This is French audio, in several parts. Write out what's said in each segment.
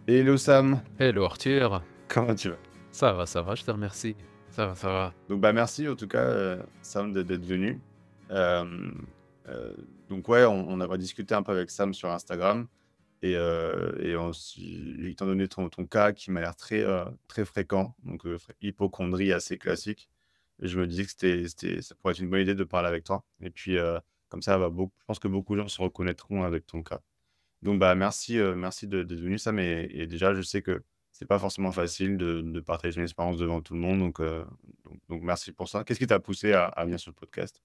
Hello Sam, Hello Arthur, comment tu vas? ça va, je te remercie. Ça va. Donc merci en tout cas, Sam d'être venu. Hem, donc ouais, on a discuté un peu avec Sam sur Instagram et étant donné ton cas qui m'a l'air très fréquent, donc hypocondrie assez classique, je me disais que ça pourrait être une bonne idée de parler avec toi et puis, comme ça va beaucoup je pense que beaucoup de gens se reconnaîtront avec ton cas. Donc merci, merci d'être venu Sam et déjà je sais que c'est pas forcément facile de partager une expérience devant tout le monde donc merci pour ça. Qu'est-ce qui t'a poussé à venir sur le podcast?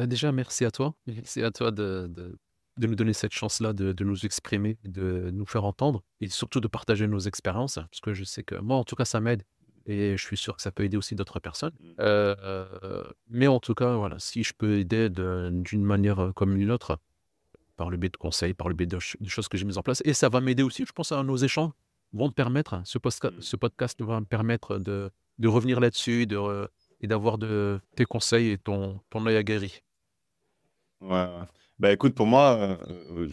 Déjà merci à toi. Merci à toi de nous donner cette chance-là de nous exprimer, de nous faire entendre et surtout de partager nos expériences. Parce que je sais que moi, en tout cas, ça m'aide et je suis sûr que ça peut aider aussi d'autres personnes. Mmh. Mais en tout cas, voilà, si je peux aider d'une manière, comme une autre, par le biais de conseils, par le biais de choses que j'ai mises en place et ça va m'aider aussi, je pense à nos échanges vont me permettre Mmh. ce podcast va me permettre de revenir là-dessus, et d'avoir de tes conseils et ton œil aguerri. Ouais, ouais. Bah, écoute pour moi,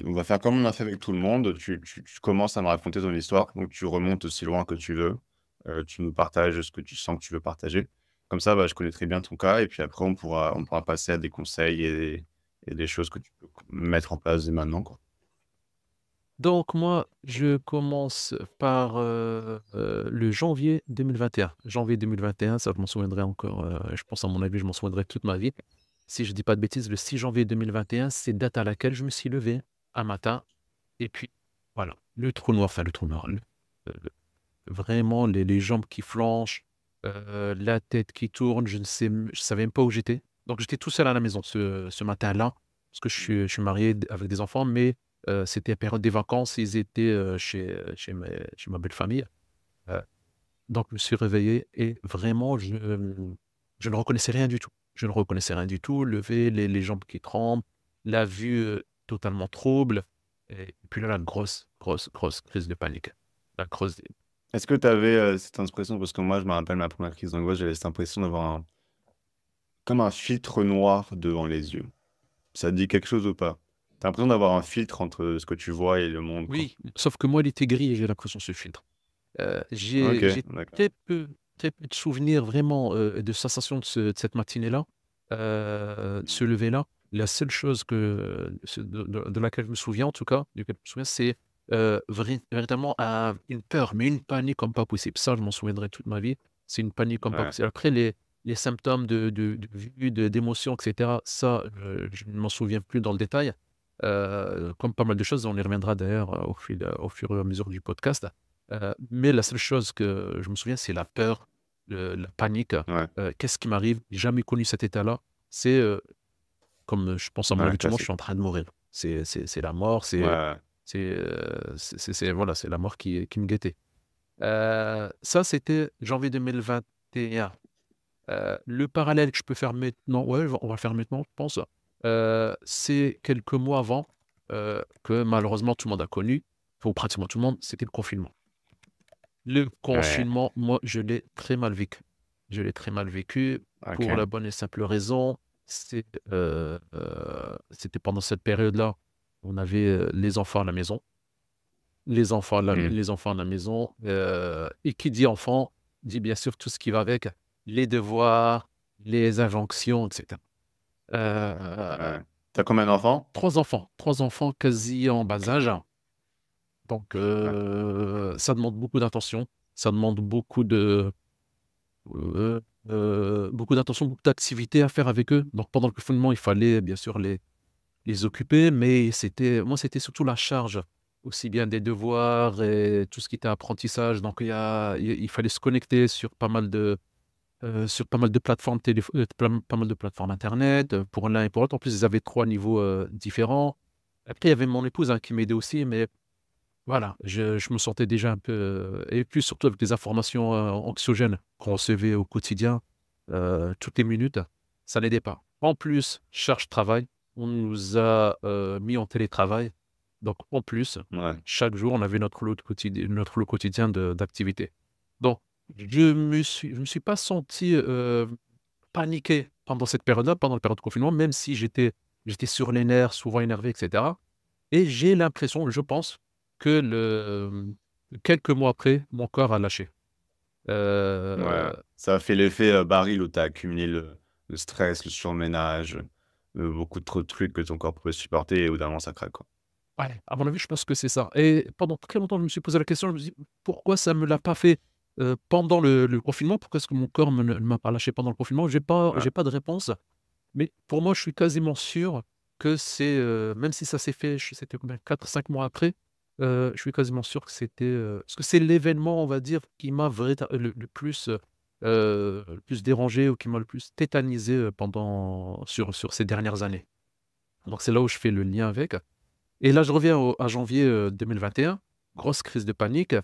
on va faire comme on a fait avec tout le monde. Tu commences à me raconter ton histoire, donc tu remontes aussi loin que tu veux. Tu nous partages ce que tu sens que tu veux partager. Comme ça, bah, je connaîtrai bien ton cas et puis après on pourra passer à des conseils et des choses que tu peux mettre en place dès maintenant, quoi. Donc moi, je commence par, le janvier 2021. Janvier 2021, ça je m'en souviendrai encore, je pense à mon avis, je m'en souviendrai toute ma vie. Si je dis pas de bêtises, le 6 janvier 2021, c'est date à laquelle je me suis levé un matin et puis voilà, le trou noir, enfin le trou noir, vraiment les jambes qui flanchent, la tête qui tourne, je savais même pas où j'étais. Donc j'étais tout seul à la maison ce matin-là, parce que je suis marié d avec des enfants, mais c'était la période des vacances, ils étaient, chez ma belle famille, heu, donc je me suis réveillé et vraiment je ne reconnaissais rien du tout. Je ne reconnaissais rien du tout, levé, les jambes qui tremblent, la vue, totalement trouble et puis là, la grosse crise de panique. La grosse Est-ce que tu avais, cette impression parce que moi je me rappelle ma première crise d'angoisse, j'avais cette impression d'avoir comme un filtre noir devant les yeux. Ça te dit quelque chose ou pas? Tu as l'impression d'avoir un filtre entre ce que tu vois et le monde, quoi? Oui, sauf que moi, il était gris et j'ai l'impression ce filtre. OK, J'ai d'accord. très peu de souvenirs vraiment, de sensations de cette matinée-là, de Mmh. ce lever-là. La seule chose de laquelle je me souviens en tout cas, duquel je me souviens, c'est, véritablement une peur, mais une panique comme pas possible. Ça, je m'en souviendrai toute ma vie. C'est une panique comme pas Ouais, possible. Après les symptômes de vue, d'émotion et cetera, ça, je ne m'en souviens plus dans le détail. Comme pas mal de choses, on y reviendra d'ailleurs, au fur et à mesure du podcast. Mais la seule chose que je me souviens, c'est la peur, la panique. ouais, Qu'est-ce qui m'arrive? J'ai jamais connu cet état-là. C'est, comme je pense à mon ouais, avis tout le monde, je classique. suis en train de mourir. C'est la mort, Ouais, ouais. voilà, c'est la mort qui me guettait. Ça, c'était janvier 2021. Le parallèle que je peux faire maintenant, ouais, on va le faire maintenant, je pense. C'est quelques mois avant, que malheureusement tout le monde a connu, ou pratiquement tout le monde, c'était le confinement. Le Ouais, confinement, moi, je l'ai très mal vécu. Je l'ai très mal vécu pour la OK. bonne et simple raison, c'était pendant cette période-là, on avait, les enfants à la maison. Mmh. Les enfants à la maison, et qui dit enfant, dit bien sûr tout ce qui va avec, les devoirs, les injonctions et cetera. Ouais. Tu as combien d'enfants? 3 enfants quasi en bas âge, donc Ouais. ça demande beaucoup d'attention, ça demande beaucoup d'attention, beaucoup d'activités à faire avec eux. Donc pendant le confinement, il fallait bien sûr les occuper, mais c'était surtout la charge, aussi bien des devoirs et tout ce qui était apprentissage. Donc il fallait se connecter sur pas mal de plateformes pas mal de plateformes internet, pour l'un et pour l'autre. En plus, ils avaient 3 niveaux, différents. Après, il y avait mon épouse, hein, qui m'aidait aussi, mais voilà, je me sentais déjà un peu, et puis surtout avec des informations, anxiogènes qu'on recevait au quotidien, toutes les minutes, ça n'aidait pas. En plus, charge travail, on nous a, mis en télétravail, donc en plus, Ouais. chaque jour, on avait notre lot quotidien d'activités. Donc je me suis pas senti, paniqué pendant cette période-là, pendant la période de confinement, même si j'étais sur les nerfs, souvent énervé et cetera et j'ai l'impression, je pense que Quelques mois après, mon corps a lâché. Ouais, Euh, ça a fait l'effet, Baril où tu as accumulé le stress, le surménage, beaucoup trop de trucs que ton corps pouvait supporter et au bout d'un moment ça craque, quoi. ouais, à mon avis, je pense que c'est ça. Et pendant très longtemps, je me suis posé la question, je me suis dit, pourquoi ça me l'a pas fait pendant le confinement? Pourquoi est-ce que mon corps ne m'a pas lâché pendant le confinement? Ouais, J'ai pas de réponse. Mais pour moi, je suis quasiment sûr que c'est, même si ça s'est fait, c'était combien? 4-5 mois après, je suis quasiment sûr que c'était, parce que c'est l'événement, on va dire, qui m'a le plus dérangé ou qui m'a le plus tétanisé sur ces dernières années. Donc c'est là où je fais le lien avec. Et là, je reviens à janvier 2021, grosse crise de panique.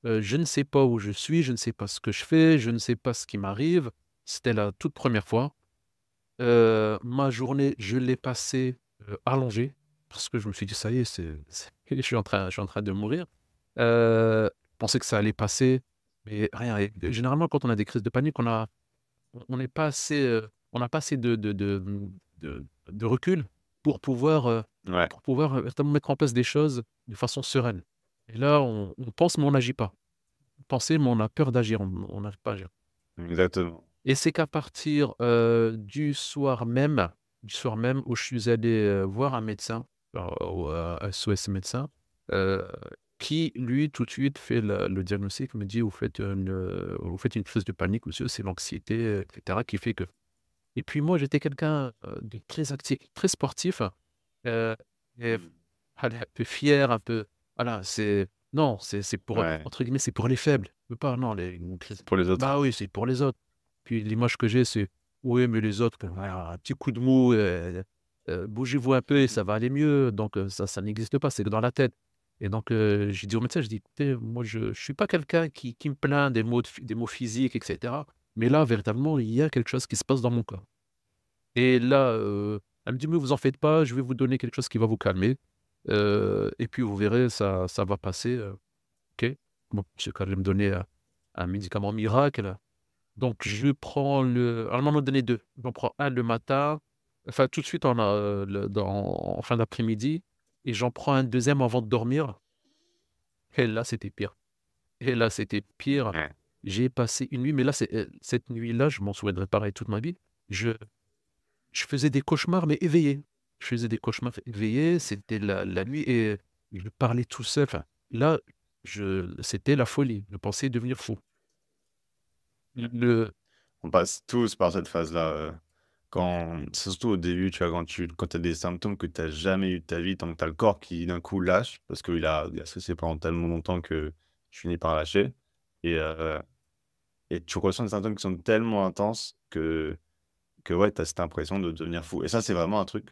Je ne sais pas où je suis, je ne sais pas ce que je fais, je ne sais pas ce qui m'arrive. C'était la toute première fois. Ma journée, je l'ai passée, allongée parce que je me suis dit: «Ça y est, je suis en train de mourir». Je pensais que ça allait passer, mais rien et généralement, quand on a des crises de panique, on n'est pas assez, on n'a pas assez de recul pour ouais, véritablement mettre en place des choses de façon sereine. Et là, on pense, mais on n'agit pas. Penser, mais on a peur d'agir, on n'arrive pas à agir. exactement. Et c'est qu'à partir, du soir même où je suis allé, voir un médecin, au SOS médecin, heu, qui lui, tout de suite, fait le diagnostic, me dit: vous faites une crise de panique monsieur, c'est l'anxiété, et cetera qui fait que». Et puis moi, j'étais quelqu'un, de très actif, très sportif, heu et Mmh. allez, un peu fier, un peu voilà, non, c'est pour, Ouais, entre guillemets, «c'est pour les faibles». Je peux pas, non, les une crise pour les bah autres. oui, c'est pour les autres. Puis l'image que j'ai, c'est: «Oui, mais les autres, voilà, un petit coup de mou, bougez-vous un peu et ça va aller mieux». Donc ça n'existe pas, c'est que dans la tête. Et donc j'ai dit au médecin, je dis: «Écoutez, moi je suis pas quelqu'un qui me plaint des maux physiques et cetera, mais là, véritablement, il y a quelque chose qui se passe dans mon corps». Et là, elle me dit: «Mais vous en faites pas, je vais vous donner quelque chose qui va vous calmer, et puis vous verrez, ça va passer». OK. Bon, monsieur K allait me donner, un médicament miracle. Donc je prends elle m'en a donné 2. J'en prends un le matin, enfin tout de suite en fin d'après-midi, et j'en prends un deuxième avant de dormir. Et là, c'était pire. Et là, c'était pire. Ouais. J'ai passé une nuit, mais là, cette nuit-là, je m'en souviendrai pareil toute ma vie. Je Je faisais des cauchemars, mais éveillés. Je faisais des cauchemars éveillés, c'était la nuit, et je parlais tout seul. Enfin, là, c'était la folie. Je pensais devenir fou. Le On passe tous par cette phase-là, quand surtout au début, tu vois, quand tu as des symptômes que tu as jamais eu de ta vie, donc tu as le corps qui d'un coup lâche parce qu'il a stressé pendant tellement longtemps que tu finis par lâcher et heu et tu ressens des symptômes qui sont tellement intenses que ouais, tu as cette impression de devenir fou et ça, c'est vraiment un truc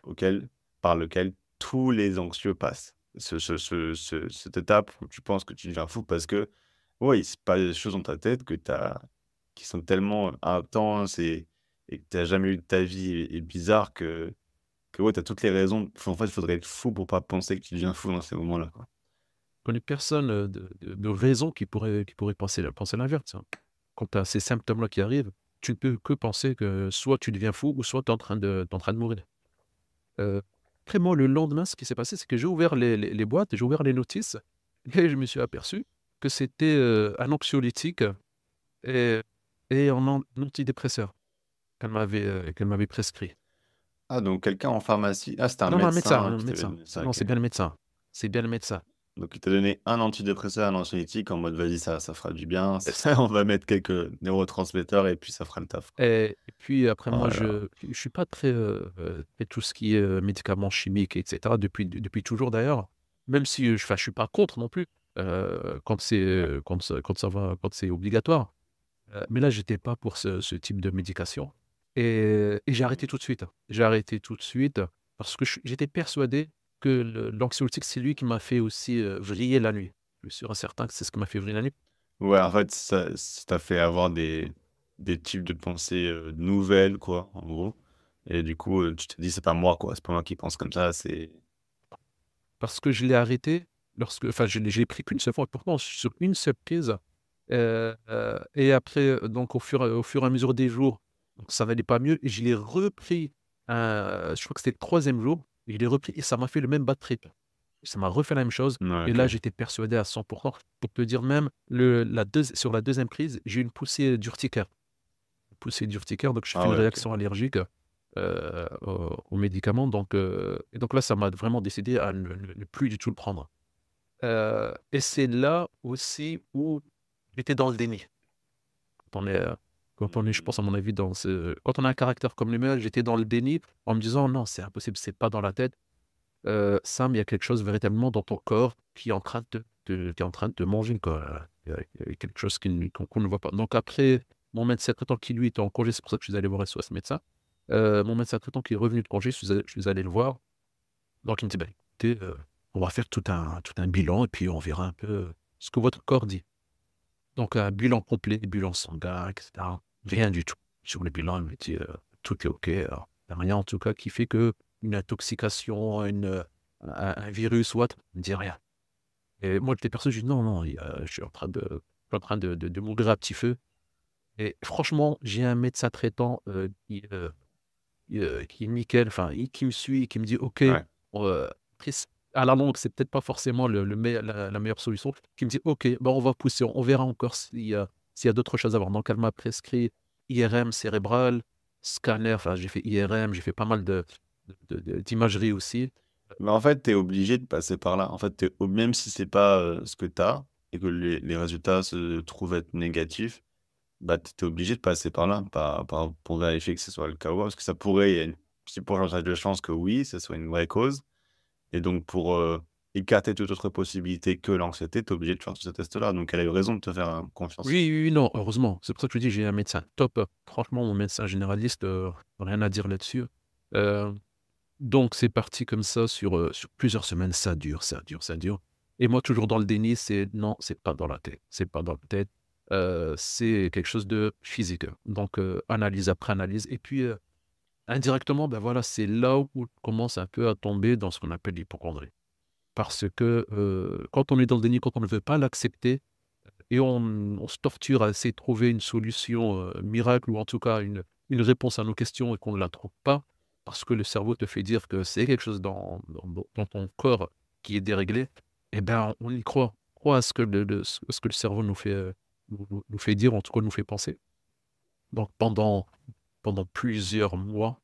par lequel tous les anxieux passent. Cette étape où tu penses que tu deviens fou parce que, ouais, il se passe des choses dans ta tête qui sont tellement intenses et que tu as jamais eu de ta vie et bizarres que ouais, tu as toutes les raisons. En fait, il faudrait être fou pour pas penser que tu deviens fou dans ces moments-là, quoi. Je connais personne, de raison qui pourrait penser l'inverse, hein. Quand tu as ces symptômes-là qui arrivent, tu ne peux que penser que soit tu deviens fou ou soit tu es en train de mourir. Heu, Après moi, le lendemain, ce qui s'est passé, c'est que j'ai ouvert les boîtes, j'ai ouvert les notices et je me suis aperçu que c'était, un anxiolytique et un antidépresseur qu'elle m'avait prescrit. Ah donc quelqu'un en pharmacie c'était un Non, non, médecin, un qui t'avait médecin. donné ça, Non, OK. c'est bien le médecin. C'est bien le médecin. Donc il t'a donné un antidépresseur, un anxiolytique en mode: «Vas-y, ça fera du bien, ça on va mettre quelques neurotransmetteurs et puis ça fera le taf», quoi. Et puis après Oh moi, là là. je suis pas très, très tout ce qui est, médicaments chimiques et cetera depuis toujours d'ailleurs. Même si, je suis pas contre non plus, quand c'est, Ouais. quand c'est obligatoire. Mais là, j'étais pas pour ce type de médication, et j'ai Mmh. arrêté tout de suite. J'ai arrêté tout de suite parce que j'étais persuadé que l'anxiolytique, c'est lui qui m'a fait aussi, vriller la nuit. Je suis sûr et certain que c'est ce qui m'a fait vriller la nuit. Ouais, en fait, ça t'a fait avoir des types de pensées, nouvelles, quoi, en gros et du coup, tu te dis: «C'est pas moi, quoi, c'est pas moi qui pense comme ça, c'est» Parce que je l'ai arrêté enfin, je l'ai pris qu'une seule fois, pourtant sur une seule prise, et après, donc au fur et à mesure des jours, donc ça n'allait pas mieux, et je l'ai repris, je crois que c'était le troisième jour, et je l'ai repris et ça m'a fait le même bad trip. Ça m'a refait la même chose Ouais, et là, OK. j'étais persuadé à 100 pour te dire même sur la deuxième prise, j'ai eu une poussée d'urticaire. Poussée d'urticaire, donc j'ai fait Ah une ouais, OK. réaction allergique, aux médicaments et donc là, ça m'a vraiment décidé à ne plus du tout le prendre. Et c'est là aussi où j'étais dans le déni. Quand on est, heu, quand on est, je Mmh. pense à mon avis quand on a un caractère comme le mien, j'étais dans le déni en me disant: «Non, c'est impossible, c'est pas dans la tête. Sam, il y a quelque chose véritablement dans ton corps qui est en train qui est en train de te manger, quoi. Il y a quelque chose qu'on ne voit pas». Donc après, mon médecin traitant qui lui était en congé, c'est pour ça que je suis allé voir ce médecin. Mon médecin traitant qui est revenu de congé, je suis allé le voir. Donc il me dit: «Bah, écoutez, on va faire tout un bilan et puis on verra un peu ce que votre corps dit». Donc un bilan complet, bilan sanguin et cetera. Rien du tout. Sur le bilan, il me dit: «Tout est OK, il y a rien en tout cas qui fait qu'une intoxication, un virus ou autre». Il me dit: «Rien». Et moi j'étais persuadé, je dis: «Non, non, je suis en train de mourir à petit feu». Et franchement, j'ai un médecin traitant, qui est nickel, enfin, qui me suit, qui me dit: «OK, Ouais. après à la longue, c'est peut-être pas forcément le meille la meilleure solution». Qui me dit: «OK, bah, on va pousser, on verra encore s'il y a d'autres choses à voir». Donc elle m'a prescrit IRM cérébral, scanner, enfin j'ai fait IRM, j'ai fait pas mal d'imagerie aussi. Mais en fait, tu es obligé de passer par là. En fait, tu même si c'est pas, ce que tu as et que les résultats se trouvent être négatifs, bah, tu es obligé de passer par là, pour vérifier que ce soit le cas ou pas. Parce que ça pourrait il y a une petit pourcentage de chances que oui, ce soit une vraie cause et donc pour, écarter toute autre possibilité que l'anxiété, tu es obligé de faire ce test-là. Donc elle a eu raison de te faire, confiance. Oui, oui, oui, non, heureusement. C'est pour ça que je te dis, j'ai un médecin top. Franchement, mon médecin généraliste, rien à dire là-dessus. Heu, donc c'est parti comme ça sur plusieurs semaines. Ça dure, ça dure, ça dure et moi toujours dans le déni, c'est non, c'est pas dans la tête, c'est pas dans la tête, c'est quelque chose de physique. Donc analyse après analyse et puis, indirectement, ben, voilà, c'est là où on commence un peu à tomber dans ce qu'on appelle l'hypocondrie. Parce que, quand on est dans le déni, quand on ne veut pas l'accepter et on se torture à essayer de trouver une solution, miracle ou en tout cas une réponse à nos questions et qu'on ne la trouve pas, parce que le cerveau te fait dire que c'est quelque chose dans ton corps qui est déréglé, et ben, on y croit. On croit à ce que le cerveau nous fait, nous fait dire, en tout cas nous fait penser. Donc pendant plusieurs mois,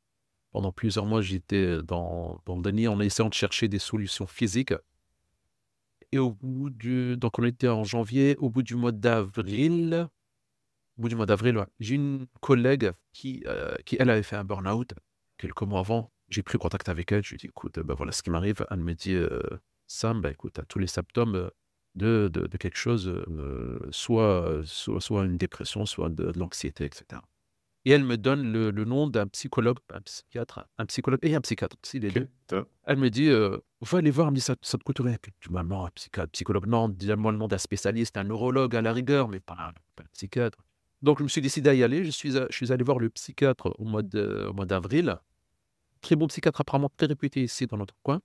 j'étais dans le déni en essayant de chercher des solutions physiques et donc on était en janvier, au bout du mois d'avril, ouais, j'ai une collègue qui elle avait fait un burn-out quelques mois avant. J'ai pris contact avec elle, je lui ai dit: «Écoute, bah, voilà ce qui m'arrive». Elle me dit: «Sam, bah, écoute, tu as tous les symptômes, de quelque chose, soit une dépression, soit de l'anxiété» et cetera. Et elle me donne le nom d'un psychologue, un psychologue et un psychiatre aussi les 2. OK, top. Elle me dit: «Va aller voir», elle me dit: «Ça te coûte rien». Puis je dis: «Bah non, un psychologue non, dis-moi le nom d'un spécialiste, un neurologue à la rigueur, mais pas un psychiatre». Donc je me suis décidé à y aller. Je suis allé voir le psychiatre au mois d'avril. Très bon psychiatre apparemment très réputé ici dans notre coin,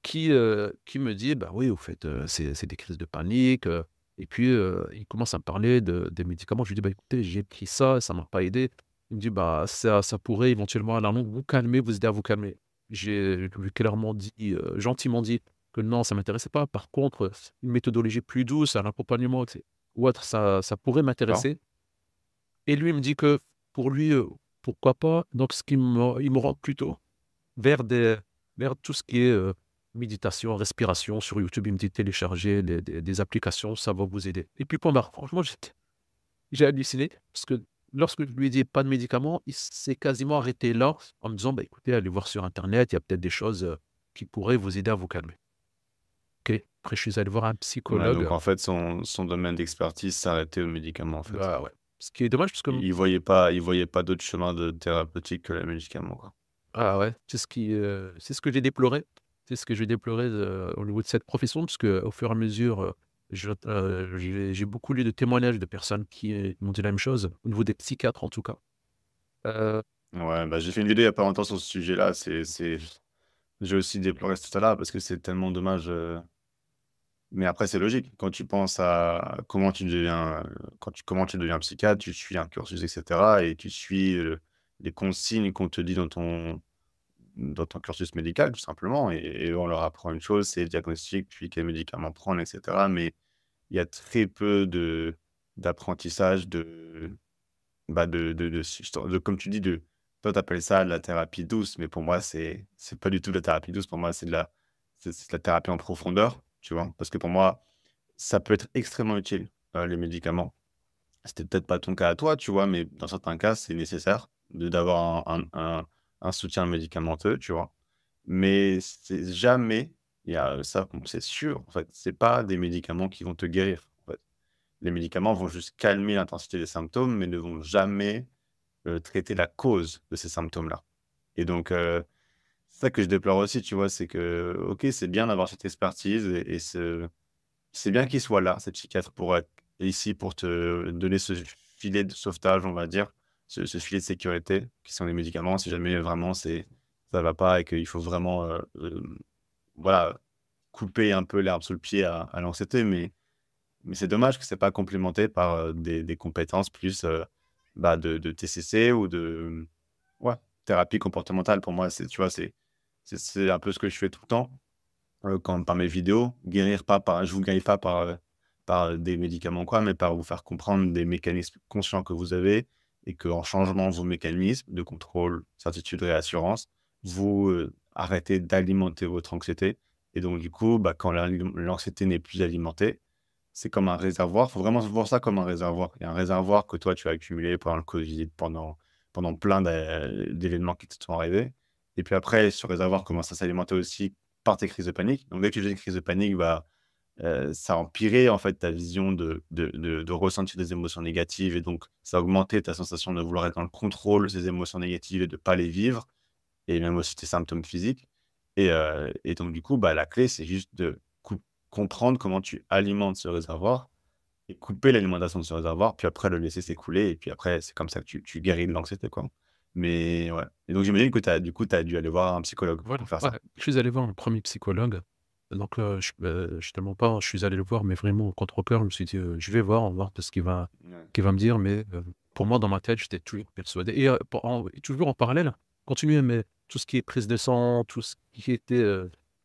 qui me dit: «Bah oui, au fait, c'est des crises de panique», et puis, il commence à me parler des médicaments. Je lui dis: «Bah écoutez, j'ai pris ça, ça m'a pas aidé». Il me dit: «Bah ça pourrait éventuellement à la longue vous calmer, vous aider à vous calmer». J'ai lui clairement dit, gentiment dit que non, ça m'intéressait pas. Par contre, une méthodologie plus douce, un accompagnement ou autre, ça pourrait D'accord. m'intéresser. Et lui, il me dit que pour lui, pourquoi pas. Donc ce qui me il me rend plutôt vers des vers tout ce qui est, méditation, respiration sur YouTube. Il me dit: «Téléchargez des applications, ça va vous aider» et puis point barre. Franchement, j'ai halluciné parce que lorsque je lui ai dit: «Pas de médicaments», il s'est quasiment arrêté là en me disant: «Bah, écoutez, allez voir sur internet, il y a peut-être des choses, qui pourraient vous aider à vous calmer». OK. Après je suis allé voir un Ouais, donc psychologue. en fait, son domaine d'expertise s'arrêtait aux médicaments, en fait. Bah, ouais. Ce qui est dommage parce que Il voyait pas d'autres chemins de thérapeutique que les médicaments, quoi. ah ouais, c'est ce que j'ai déploré. C'est ce que j'ai déploré, au niveau de cette profession, parce qu'au fur et à mesure, j'ai beaucoup lu de témoignages de personnes qui, m'ont dit la même chose, au niveau des psychiatres en tout cas. Heu, Ouais, bah, j'ai fait une vidéo il y a pas longtemps sur ce sujet-là. J'ai aussi déploré cet état-là parce que c'est tellement dommage, mais après c'est logique. Quand tu penses à comment tu deviens psychiatre, tu suis un cursus et cetera et tu suis, les consignes qu'on te dit dans ton cursus médical, tout simplement. Et on leur apprend une chose, c'est le diagnostic, puis quels médicaments prendre, etc. Mais il y a très peu d'apprentissage bah, comme tu dis, toi, tu appelles ça de la thérapie douce, mais pour moi, c'est pas du tout de la thérapie douce. Pour moi, c'est de la thérapie en profondeur, tu vois. Parce que pour moi, ça peut être extrêmement utile, les médicaments. C'était peut-être pas ton cas à toi, tu vois, mais dans certains cas, c'est nécessaire d'avoir un soutien médicamenteux, tu vois. Mais c'est jamais, il y a ça, bon, c'est sûr, en fait, c'est pas des médicaments qui vont te guérir, en fait. Les médicaments vont juste calmer l'intensité des symptômes, mais ne vont jamais traiter la cause de ces symptômes-là. Et donc, c'est ça que je déplore aussi, tu vois, c'est que, OK, c'est bien d'avoir cette expertise c'est bien qu'il soit là, cet psychiatre, pour être ici, pour te donner ce filet de sauvetage, on va dire, ce filet de sécurité, qui sont les médicaments, si jamais vraiment ça va pas et qu'il faut vraiment, voilà, couper un peu l'herbe sous le pied à l'anxiété. Mais c'est dommage que c'est pas complémenté par, des compétences plus, bah, de TCC ou de, ouais, thérapie comportementale. Pour moi, tu vois, c'est un peu ce que je fais tout le temps, quand par mes vidéos. Je vous guéris pas par des médicaments quoi, mais par vous faire comprendre des mécanismes conscients que vous avez et qu'en changeant vos mécanismes de contrôle, certitude, réassurance, vous, arrêtez d'alimenter votre anxiété et donc du coup, bah, quand l'anxiété n'est plus alimentée, c'est comme un réservoir. Il faut vraiment voir ça comme un réservoir. Il y a un réservoir que toi, tu as accumulé pendant le covid, pendant plein d'événements qui te sont arrivés et puis après, ce réservoir commence à s'alimenter aussi par tes crises de panique. Donc dès que tu fais une crise de panique, bah, ça empirait en fait ta vision de ressentir des émotions négatives et donc ça augmentait ta sensation de vouloir être dans le contrôle de ces émotions négatives et de pas les vivre et même aussi tes symptômes physiques et donc du coup, bah, la clé, c'est juste de comprendre comment tu alimentes ce réservoir et couper l'alimentation de ce réservoir, puis après le laisser s'écouler et puis après c'est comme ça que tu guéris de l'anxiété, quoi. Mais ouais et donc j'imagine que tu as dû aller voir un psychologue Voilà, pour faire ouais, ça? je suis allé voir un premier psychologue, donc je te mens pas, je suis allé le voir, mais vraiment au contre-cœur. Je me suis dit: «Je vais voir, on va voir de ce Ouais. qu'il va me dire», mais pour moi, dans ma tête, j'étais toujours persuadé et toujours en parallèle, continuer, mais tout ce qui est prise de sang, tout ce qui était,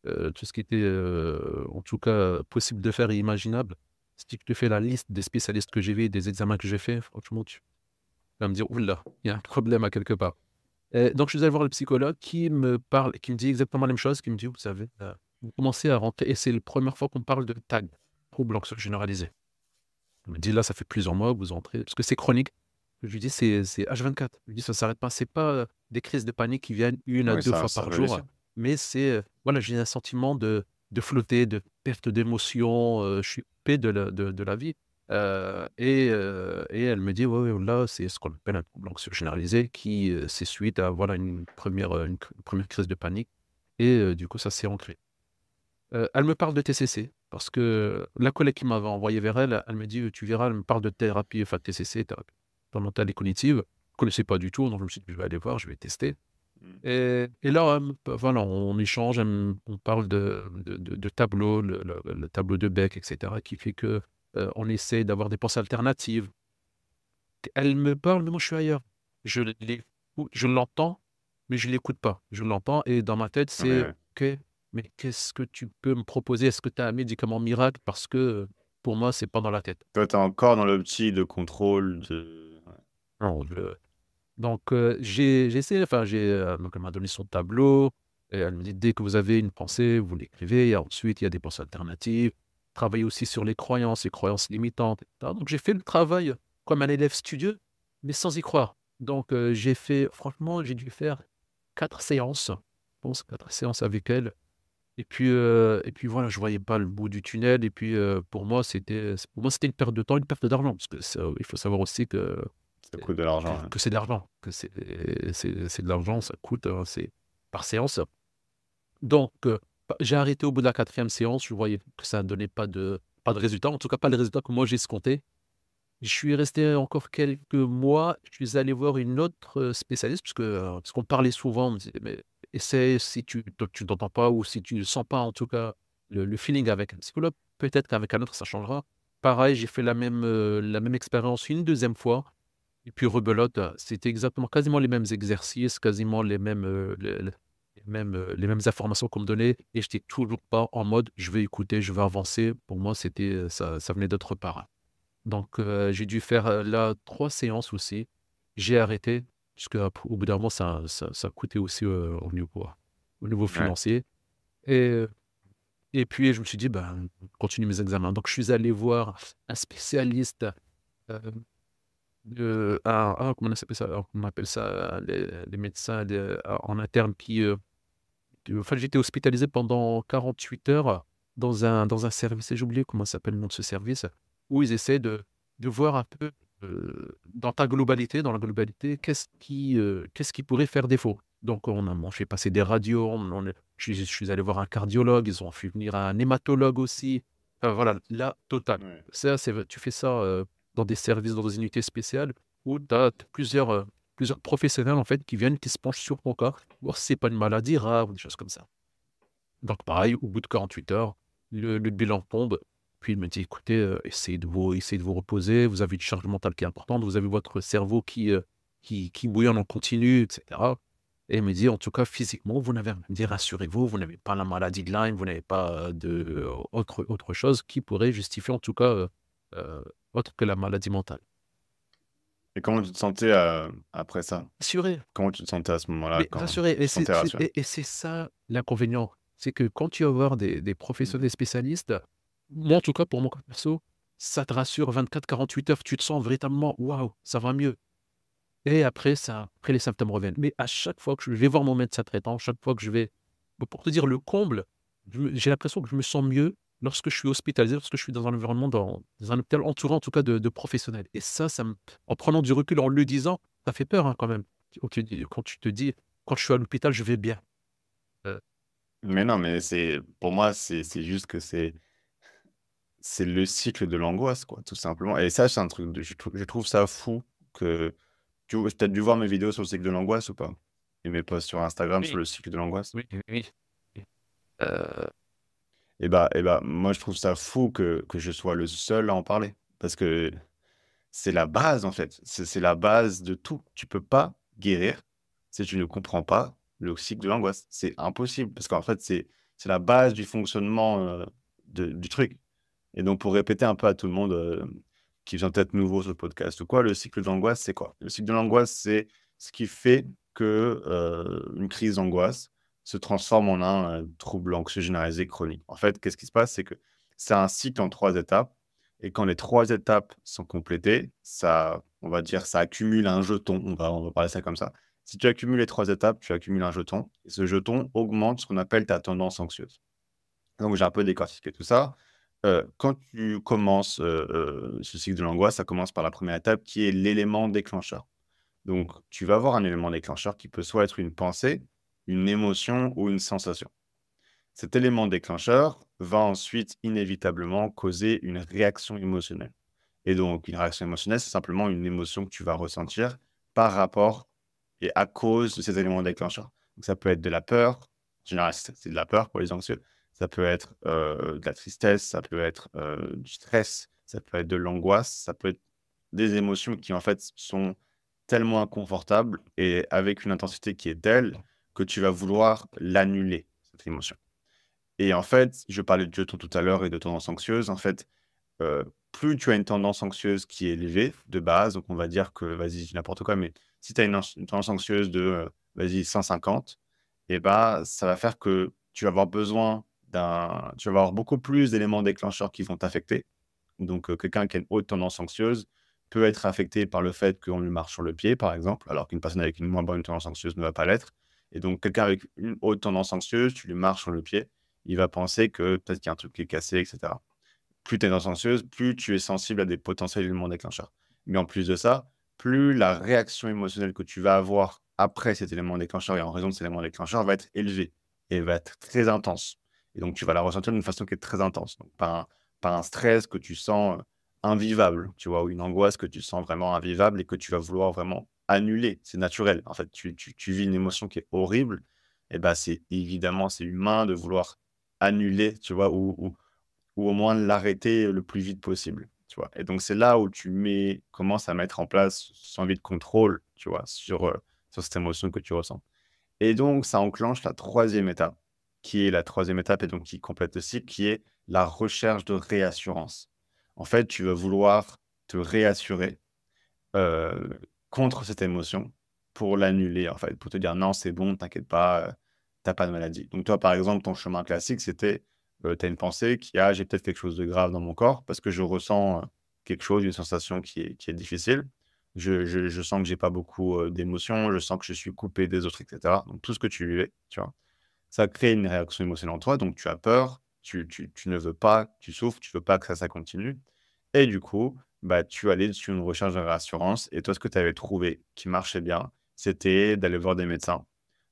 en tout cas, possible de faire et imaginable. Si tu te fais la liste des spécialistes que j'ai vus, des examens que j'ai faits, franchement, tu vas me dire: «Ouh là, il y a un problème à quelque part». Donc je suis allé voir le psychologue qui me dit exactement la même chose, qui me dit: «Vous savez, vous commencez à rentrer» et c'est la première fois qu'on parle de TAG, trouble anxieux généralisé. Il me dit: «Là, ça fait plusieurs mois que vous entrez» parce que c'est chronique. Je lui dis: «C'est H24». Je lui dis: «Ça s'arrête pas». C'est pas, des crises de panique qui viennent une à Oui, 2 ça fois ça par va, bien jour, sûr. mais c'est, voilà, j'ai un sentiment de flotter, de perte d'émotion, je suis coupé de la vie». Et elle me dit: «Ouais, ouais, là, c'est ce qu'on appelle un trouble anxieux généralisé qui, c'est suite à, voilà, une 1re crise de panique» et du coup, ça s'est ancré. Elle me parle de TCC parce que la collègue qui m'avait envoyé vers elle, elle me dit: «Tu verras», elle me parle de thérapie, enfin TCC, thérapie mentale et cognitive. Je connaissais pas du tout, donc je me suis dit: «Je vais aller voir, je vais tester» Mmh. et là, voilà, on échange, on parle de tableaux, le tableau de Beck et cetera qui fait que, on essaie d'avoir des pensées alternatives. Elle me parle, mais moi je suis ailleurs. Je l'entends, mais je l'écoute pas. Je l'entends et dans ma tête, Ouais, c'est: ouais. «OK, mais qu'est-ce que tu peux me proposer? Est-ce que tu as un médicament miracle?» parce que, pour moi, c'est pas dans la tête. Toi, tu es encore dans l'optique de contrôle de ouais. Non, donc j'ai essayé, enfin donc elle m'a donné son tableau et elle me dit: «Dès que vous avez une pensée, vous l'écrivez et ensuite il y a des pensées alternatives. Travaillez aussi sur les croyances limitantes» et cetera. Donc j'ai fait le travail comme un élève studieux, mais sans y croire. Donc j'ai fait franchement, j'ai dû faire 4 séances, je pense 4 séances avec elle et puis voilà, je voyais pas le bout du tunnel et puis, pour moi c'était une perte de temps, une perte d'argent parce que ça il faut savoir aussi Ça coûte de l'argent, ouais. que c'est de l'argent, que c'est de l'argent, ça coûte, c'est par séance. Donc j'ai arrêté au bout de la 4e séance, je voyais que ça ne donnait pas de résultat, en tout cas pas les résultats que moi j'ai escomptés. Je suis resté encore quelques mois, je suis allé voir une autre, spécialiste parce qu'on parlait souvent, on me disait: «Mais essaie, si tu t'entends pas ou si tu ne sens pas en tout cas le feeling avec un psychologue, peut-être qu'avec un autre ça changera». Pareil, j'ai fait la même expérience une deuxième fois et puis rebelote, c'était exactement quasiment les mêmes exercices, quasiment les mêmes les mêmes informations qu'on me donnait et j'étais toujours pas en mode: «Je vais écouter, je vais avancer». Pour moi, c'était, ça venait d'autre part. Donc j'ai dû faire, là 3 séances aussi. J'ai arrêté puisque au bout d'un moment ça coûtait aussi, au niveau Ouais. financier et et puis je me suis dit: «Ben, continue mes examens». Donc je suis allé voir un spécialiste, hem, comment on appelle ça? Alors, on appelle ça, les médecins en interne enfin j'étais hospitalisé pendant 48 heures dans un service et j'ai oublié comment s'appelle le nom de ce service, où ils essaient de voir un peu, dans la globalité, qu'est-ce qui pourrait faire défaut? Donc on m'ont fait passer des radios, je suis allé voir un cardiologue, ils ont fait venir un hématologue aussi. Enfin voilà, la totale. Ouais. Ça, tu fais ça, dans des services, dans des unités spéciales où tu as plusieurs professionnels en fait qui viennent, qui se penchent sur ton cas, voir si c'est pas une maladie rare ou des choses comme ça. Donc pareil, au bout de 48 heures, le bilan tombe, puis il me dit: «Écoutez, essayez de vous reposer, vous avez une charge mentale qui est importante, vous avez votre cerveau qui bouillonne en continu» et cetera et il me dit: «En tout cas, physiquement, vous n'avez rien». Il me dit: «Rassurez-vous, vous n'avez pas la maladie de Lyme, vous n'avez pas, autre chose qui pourrait justifier en tout cas, heu, autre que la maladie mentale». Et comment tu te sentais, après ça? Rassuré. Comment tu te sentais à ce moment-là Mais quand rassurez tu et te sentais rassuré? c'est ça l'inconvénient. C'est que quand tu vas voir des Mmh. professionnels spécialistes, moi en tout cas pour mon cas perso, ça te rassure 24-48 heures, tu te sens véritablement: «Waouh, ça va mieux» et après les symptômes reviennent. Mais à chaque fois que je vais voir mon médecin traitant, chaque fois que je vais pour te dire le comble, j'ai l'impression que je me sens mieux lorsque je suis hospitalisé, lorsque je suis dans un environnement dans un hôpital entouré en tout cas de professionnels et ça me en prenant du recul, en le disant, ça fait peur, hein, quand même. Quand tu te dis: «Quand je suis à l'hôpital, je vais bien». Heu, Mais non, mais pour moi, c'est juste que c'est le cycle de l'angoisse, quoi, tout simplement et ça, c'est un truc de je trouve ça fou que tu as dû voir mes vidéos sur le cycle de l'angoisse ou pas? Et mes posts sur Instagram sur oui, le cycle de l'angoisse? oui, oui, oui. Heu, Et bah, moi, je trouve ça fou que je sois le seul à en parler parce que c'est la base, en fait. C'est la base de tout. Tu peux pas guérir si tu ne comprends pas le cycle de l'angoisse. C'est impossible parce qu'en fait, c'est la base du fonctionnement, du truc et donc pour répéter un peu à tout le monde, qui vient peut-être nouveau sur le podcast ou quoi, le cycle de l'angoisse, c'est quoi? Le cycle de l'angoisse, c'est ce qui fait que, une crise d'angoisse se transforme en un, trouble anxieux généralisé chronique. En fait, qu'est-ce qui se passe? C'est que c'est un cycle en 3 étapes et quand les 3 étapes sont complétées, ça, on va dire, ça accumule un jeton. On va parler ça comme ça. Si tu accumules les 3 étapes, tu accumules un jeton et ce jeton augmente ce qu'on appelle ta tendance anxieuse. Donc j'ai un peu décortiqué tout ça. Quand tu commences, ce cycle de l'angoisse, ça commence par la première étape qui est l'élément déclencheur. Donc tu vas avoir un élément déclencheur qui peut soit être une pensée, une émotion ou une sensation. Cet élément déclencheur va ensuite inévitablement causer une réaction émotionnelle et donc une réaction émotionnelle, c'est simplement une émotion que tu vas ressentir par rapport et à cause de ces éléments déclencheurs. Donc ça peut être de la peur, en général, c'est de la peur pour les anxieux. Ça peut être, de la tristesse, ça peut être, du stress, ça peut être de l'angoisse, ça peut être des émotions qui, en fait, sont tellement inconfortables et avec une intensité qui est telle que tu vas vouloir l'annuler, cette émotion. Et en fait, je parlais de jetons tout à l'heure et de tendance anxieuse. En fait, plus tu as une tendance anxieuse qui est élevée de base, donc on va dire que, vas-y, je dis n'importe quoi, mais si tu as une tendance anxieuse de, vas-y 150 et bah, ça va faire que tu vas avoir beaucoup plus d'éléments déclencheurs qui vont t'affecter. Donc, quelqu'un qui a une haute tendance anxieuse peut être affecté par le fait qu'on lui marche sur le pied, par exemple, alors qu'une personne avec une moins bonne tendance anxieuse ne va pas l'être. Et donc, quelqu'un avec une haute tendance anxieuse, tu lui marches sur le pied, il va penser que peut-être qu'il y a un truc qui est cassé, et cetera. Plus tu es tendance anxieuse, plus tu es sensible à des potentiels éléments déclencheurs. Mais en plus de ça, plus la réaction émotionnelle que tu vas avoir après cet élément déclencheur et en raison de cet élément déclencheur va être élevée et va être très intense. Et donc, tu vas la ressentir d'une façon qui est très intense. Donc, pas un stress que tu sens, invivable, tu vois? Ou une angoisse que tu sens vraiment invivable et que tu vas vouloir vraiment annuler. C'est naturel. En fait, tu vis une émotion qui est horrible et bah, c'est évidemment, c'est humain de vouloir annuler, tu vois? Ou au moins l'arrêter le plus vite possible, tu vois? Et donc c'est là où tu commences à mettre en place ce envie de contrôle, tu vois? Sur cette émotion que tu ressens. Et donc, ça enclenche la troisième étape, qui est la troisième étape et donc qui complète le cycle, qui est la recherche de réassurance. En fait, tu vas vouloir te réassurer euh, contre cette émotion pour l'annuler, en fait, pour te dire non, c'est bon, t'inquiète pas, t'as pas de maladie. Donc, toi, par exemple, ton chemin classique, c'était, tu as une pensée qui a, j'ai peut-être quelque chose de grave dans mon corps parce que je ressens quelque chose, une sensation qui est difficile. Je sens que j'ai pas beaucoup d'émotions, je sens que je suis coupé des autres, etc. Donc, tout ce que tu vivais, tu vois, ça crée une réaction émotionnelle en toi. Donc, tu as peur, tu ne veux pas, tu souffres, tu veux pas que ça continue. Et du coup, bah, tu allais sur une recherche de réassurance. Et toi, ce que tu avais trouvé qui marchait bien, c'était d'aller voir des médecins,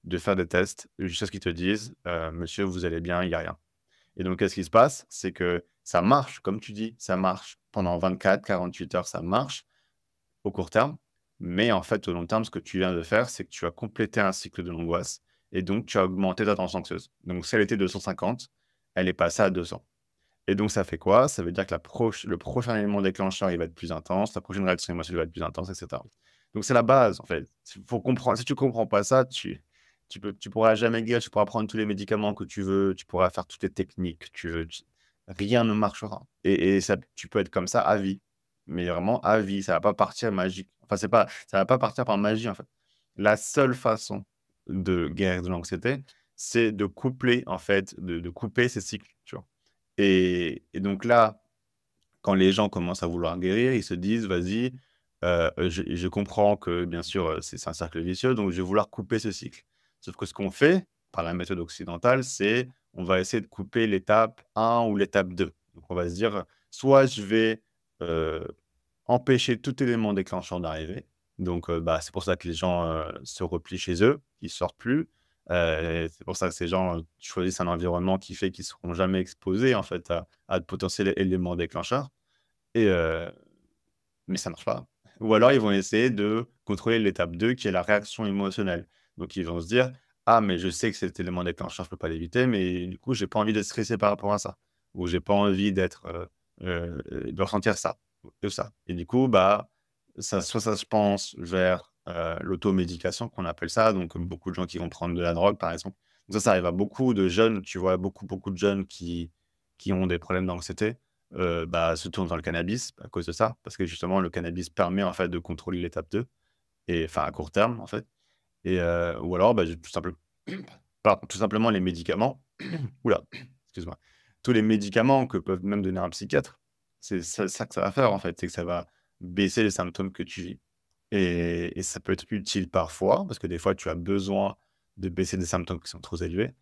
de faire des tests, jusqu'à ce qu'ils te disent monsieur, vous allez bien, il n'y a rien. Et donc, qu'est-ce qui se passe? C'est que ça marche, comme tu dis, ça marche pendant 24, 48 heures, ça marche au court terme. Mais en fait, au long terme, ce que tu viens de faire, c'est que tu as complété un cycle de l'angoisse. Et donc, tu as augmenté ta tension anxieuse. Donc, si elle était de 150, elle est passée à 200. Et donc, ça fait quoi? Ça veut dire que le prochain élément déclencheur, il va être plus intense, la prochaine réaction émotionnelle va être plus intense, etc. Donc, c'est la base, en fait. Faut comprendre. Si tu comprends pas ça, tu pourras jamais guérir, tu pourras prendre tous les médicaments que tu veux, tu pourras faire toutes les techniques que tu veux. Rien ne marchera. Et ça, tu peux être comme ça à vie. Mais vraiment à vie. Ça va pas partir magique. Enfin, ça va pas partir par magie, en fait. La seule façon de guérir de l'anxiété, c'est de coupler, en fait, de couper ces cycles, tu vois. Et donc là, quand les gens commencent à vouloir guérir, ils se disent, vas-y, je comprends que bien sûr, c'est un cercle vicieux, donc je vais vouloir couper ce cycle. Sauf que ce qu'on fait, par la méthode occidentale, c'est on va essayer de couper l'étape 1 ou l'étape 2. Donc on va se dire, soit je vais euh, empêcher tout élément déclencheur d'arriver. Donc, bah, c'est pour ça que les gens se replient chez eux, ils sortent plus. C'est pour ça que ces gens choisissent un environnement qui fait qu'ils ne seront jamais exposés en fait à de potentiels éléments déclencheurs. Et, mais ça marche pas. Ou alors, ils vont essayer de contrôler l'étape 2 qui est la réaction émotionnelle. Donc, ils vont se dire, ah, mais je sais que cet élément déclencheur, je peux pas l'éviter, mais du coup, j'ai pas envie d'être stressé par rapport à ça. Ou j'ai pas envie de ressentir ça, de ça. Et du coup, bah, soit ça se pense vers l'automédication, qu'on appelle ça. Donc, beaucoup de gens qui vont prendre de la drogue, par exemple. Donc ça arrive à beaucoup de jeunes, tu vois, beaucoup de jeunes qui ont des problèmes d'anxiété bah, se tournent vers le cannabis à cause de ça, parce que justement, le cannabis permet en fait de contrôler l'étape 2, et enfin à court terme en fait. Et, ou alors, bah, tout simplement les médicaments. Oula, excuse-moi. Tous les médicaments que peuvent même donner un psychiatre, c'est ça que ça va faire en fait, c'est que ça va baisser les symptômes que tu vis. Et ça peut être utile parfois, parce que des fois, tu as besoin de baisser des symptômes qui sont trop élevés.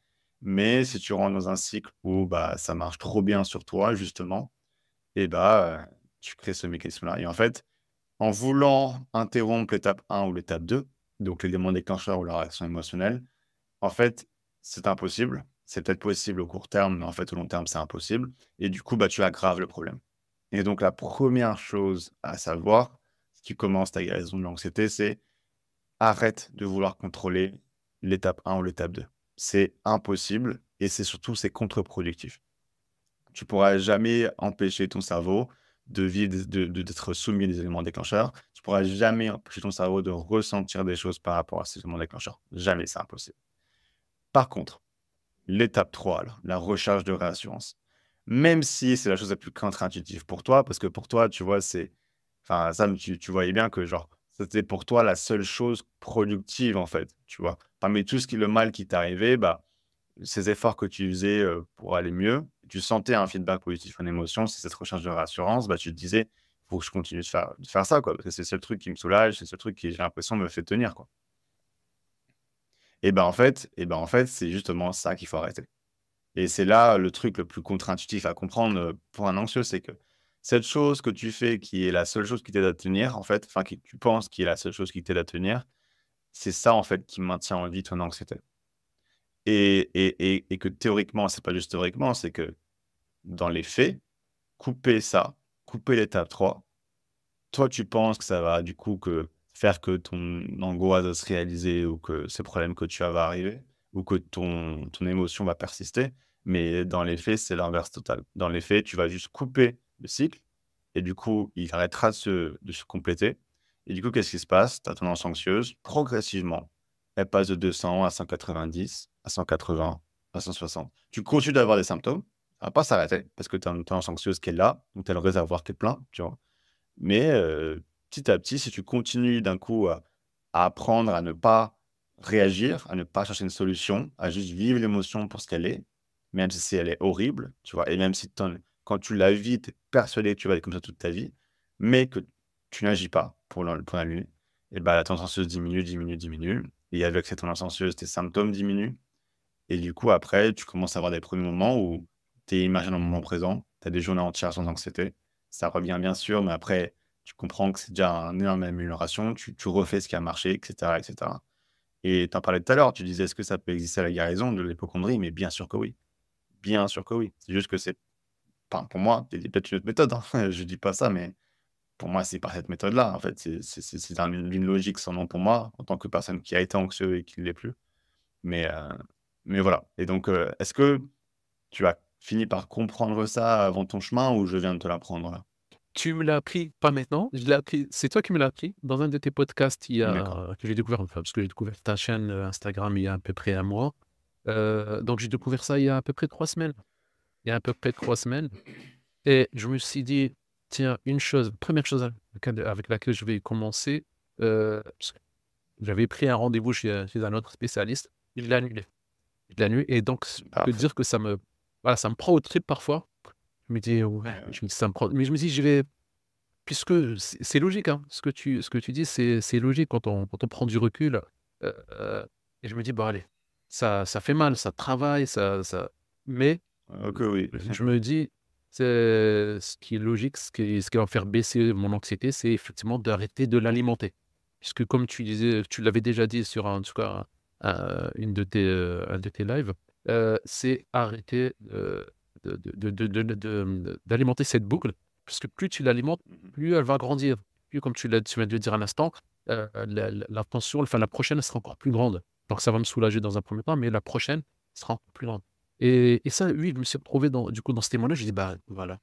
Mais si tu rentres dans un cycle où bah, ça marche trop bien sur toi, justement, et bah, tu crées ce mécanisme-là. Et en fait, en voulant interrompre l'étape 1 ou l'étape 2, donc l'élément déclencheur ou la réaction émotionnelle, en fait, c'est impossible. C'est peut-être possible au court terme, mais en fait, au long terme, c'est impossible. Et du coup, bah, tu aggraves le problème. Et donc, la première chose à savoir, si tu commences ta guérison de l'anxiété, c'est arrête de vouloir contrôler l'étape 1 ou l'étape 2. C'est impossible et c'est surtout, c'est contre-productif. Tu pourras jamais empêcher ton cerveau de vivre, d'être soumis à des éléments déclencheurs. Tu pourras jamais empêcher ton cerveau de ressentir des choses par rapport à ces éléments déclencheurs. Jamais, c'est impossible. Par contre, l'étape 3, alors, la recherche de réassurance. Même si c'est la chose la plus contre-intuitive pour toi, parce que pour toi, tu vois, c'est... Enfin, Sam, tu voyais bien que, genre, c'était pour toi la seule chose productive, en fait, tu vois. Parmi tout ce qui le mal qui t'arrivait, bah, ces efforts que tu faisais pour aller mieux, tu sentais un feedback positif en émotion, c'est cette recherche de rassurance, bah, tu te disais, il faut que je continue de faire ça, quoi, parce que c'est le seul truc qui me soulage, c'est le seul truc qui, j'ai l'impression, me fait tenir, quoi. Et ben en fait, c'est justement ça qu'il faut arrêter. Et c'est là le truc le plus contre-intuitif à comprendre pour un anxieux, c'est que cette chose que tu fais qui est la seule chose qui t'aide à tenir, en fait, enfin, que tu penses qui est la seule chose qui t'aide à tenir, c'est ça, en fait, qui maintient en vie ton anxiété. Et que théoriquement, c'est pas juste théoriquement, c'est que dans les faits, couper ça, couper l'étape 3, toi, tu penses que ça va du coup faire que ton angoisse va se réaliser ou que ces problèmes que tu as va arriver ou que ton émotion va persister. Mais dans les faits, c'est l'inverse total. Dans les faits, tu vas juste couper le cycle et du coup, il arrêtera de se compléter. Et du coup, qu'est-ce qui se passe? Ta tendance anxieuse, progressivement, elle passe de 200 à 190, à 180, à 160. Tu continues d'avoir des symptômes, ça va pas s'arrêter parce que tu as une tendance anxieuse qui est là, donc tu as le réservoir qui est plein, tu vois? Mais petit à petit, si tu continues d'un coup à apprendre à ne pas réagir, à ne pas chercher une solution, à juste vivre l'émotion pour ce qu'elle est, même si elle est horrible, tu vois? Et même si quand tu la vis, tu es persuadé que tu vas être comme ça toute ta vie, mais que tu n'agis pas pour l'annuler, et bah, la tendance anxieuse diminue, diminue, diminue et avec cette tendance anxieuse, tes symptômes diminuent et du coup, après, tu commences à avoir des premiers moments où tu es immergé dans le moment présent, tu as des journées entières sans anxiété. Ça revient bien sûr, mais après, tu comprends que c'est déjà une énorme amélioration, tu refais ce qui a marché, et cetera, et cetera. Et tu en parlais tout à l'heure, tu disais: «Est-ce que ça peut exister à la guérison de l'hypocondrie?» Mais bien sûr que oui. Bien sûr que oui. C'est juste que c'est enfin, pour moi, il y a peut-être une autre méthode, hein, je dis pas ça, mais pour moi, c'est par cette méthode-là, en fait. C'est une logique sans nom pour moi, en tant que personne qui a été anxieux et qui ne l'est plus. Mais mais voilà et donc est-ce que tu as fini par comprendre ça avant ton chemin ou je viens de te l'apprendre là? Tu me l'as appris, pas maintenant, je l'ai appris c'est toi qui me l'as appris dans un de tes podcasts D'accord. que j'ai découvert, enfin, parce que j'ai découvert ta chaîne, Instagram il y a à peu près un mois. Donc j'ai découvert ça il y a à peu près 3 semaines. Il y a à peu près 3 semaines et je me suis dit: «Tiens, une chose, première chose avec laquelle je vais commencer», parce que j'avais pris un rendez-vous chez un autre spécialiste, je l'ai annulé. Je l'ai annulé et donc je peux te Parfait. dire que voilà, ça me prend aux tripes parfois. Je me dis: «Ouais», Ouais, ouais. je me dis: «Ça me prend», mais je me dis: «Je vais», puisque c'est logique, hein, ce que tu dis, c'est logique quand on prend du recul, et je me dis: «Bon allez, ça fait mal, ça travaille, ça» mais Que oui. je me dis, c'est ce qui est logique, ce qui va me faire baisser mon anxiété, c'est effectivement d'arrêter de l'alimenter. Puisque comme tu disais, tu l'avais déjà dit sur en tout cas, un de tes lives, c'est arrêter, d'alimenter cette boucle, puisque plus tu l'alimentes, Mmh mh. plus elle va grandir. Plus comme tu viens de le dire à l'instant, la tension, enfin la prochaine, elle sera encore plus grande. Donc ça va me soulager dans un premier temps, mais la prochaine sera encore plus grande. Et ça, oui, je me suis retrouvé dans ce témoignage, j'ai dit: «Bah, voilà,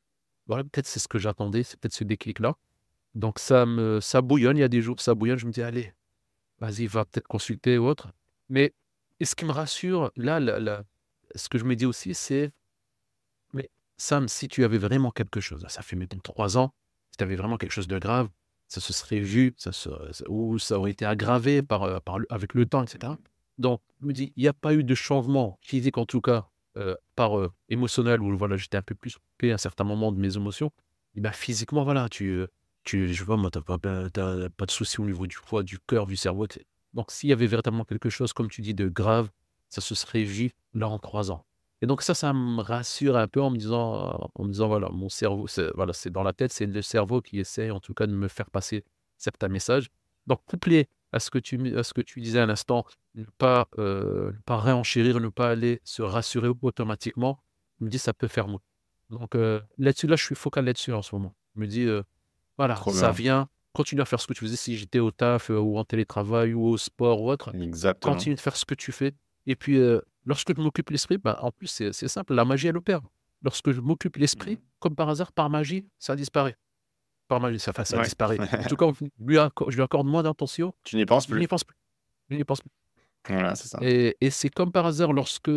voilà, peut-être c'est ce que j'attendais, c'est peut-être ce déclic-là». Donc ça bouillonne, il y a des jours, ça bouillonne, je me dis: «Allez, vas-y, va peut-être consulter ou autre». Mais et ce qui me rassure, là, ce que je me dis aussi, c'est: «Mais Sam, si tu avais vraiment quelque chose», ça fait maintenant 3 ans, si tu avais vraiment quelque chose de grave, ça se serait vu, ou ça aurait été aggravé avec le temps et cetera. Mmh. Donc je me dis: «Il y a pas eu de changement physique en tout cas, émotionnel où voilà, j'étais un peu plus coupé à certains moments de mes émotions». Et bah, physiquement voilà, je vois moi, tu pas de souci au niveau du foie, du cœur, du cerveau, donc s'il y avait véritablement quelque chose, comme tu dis, de grave, ça se serait vu là en 3 ans. Et donc ça me rassure un peu en me disant: «Voilà, mon cerveau, c'est dans la tête, c'est le cerveau qui essaie en tout cas de me faire passer certains messages». Donc couplé à ce que tu disais à l'instant, ne pas renchérir, ne pas aller se rassurer automatiquement, je me dis: «Ça peut faire mou». Donc là-dessus, là, je suis focal là-dessus en ce moment. Je me dis: «Voilà, Trop ça bien. vient, continue à faire ce que tu faisais». Si j'étais au taf, ou en télétravail ou au sport ou autre, Exactement. continue de faire ce que tu fais et puis, lorsque je m'occupe l'esprit, bah, en plus, c'est simple, la magie, elle opère. Lorsque je m'occupe l'esprit, Mmh. comme par hasard, par magie, ça disparaît. Par magie, ça Ouais. disparaît. En tout cas, je lui accorde moins d'attention, Tu n'y penses je n'y plus. pense plus, je n'y pense plus. Voilà, c'est ça. Et c'est comme par hasard lorsque,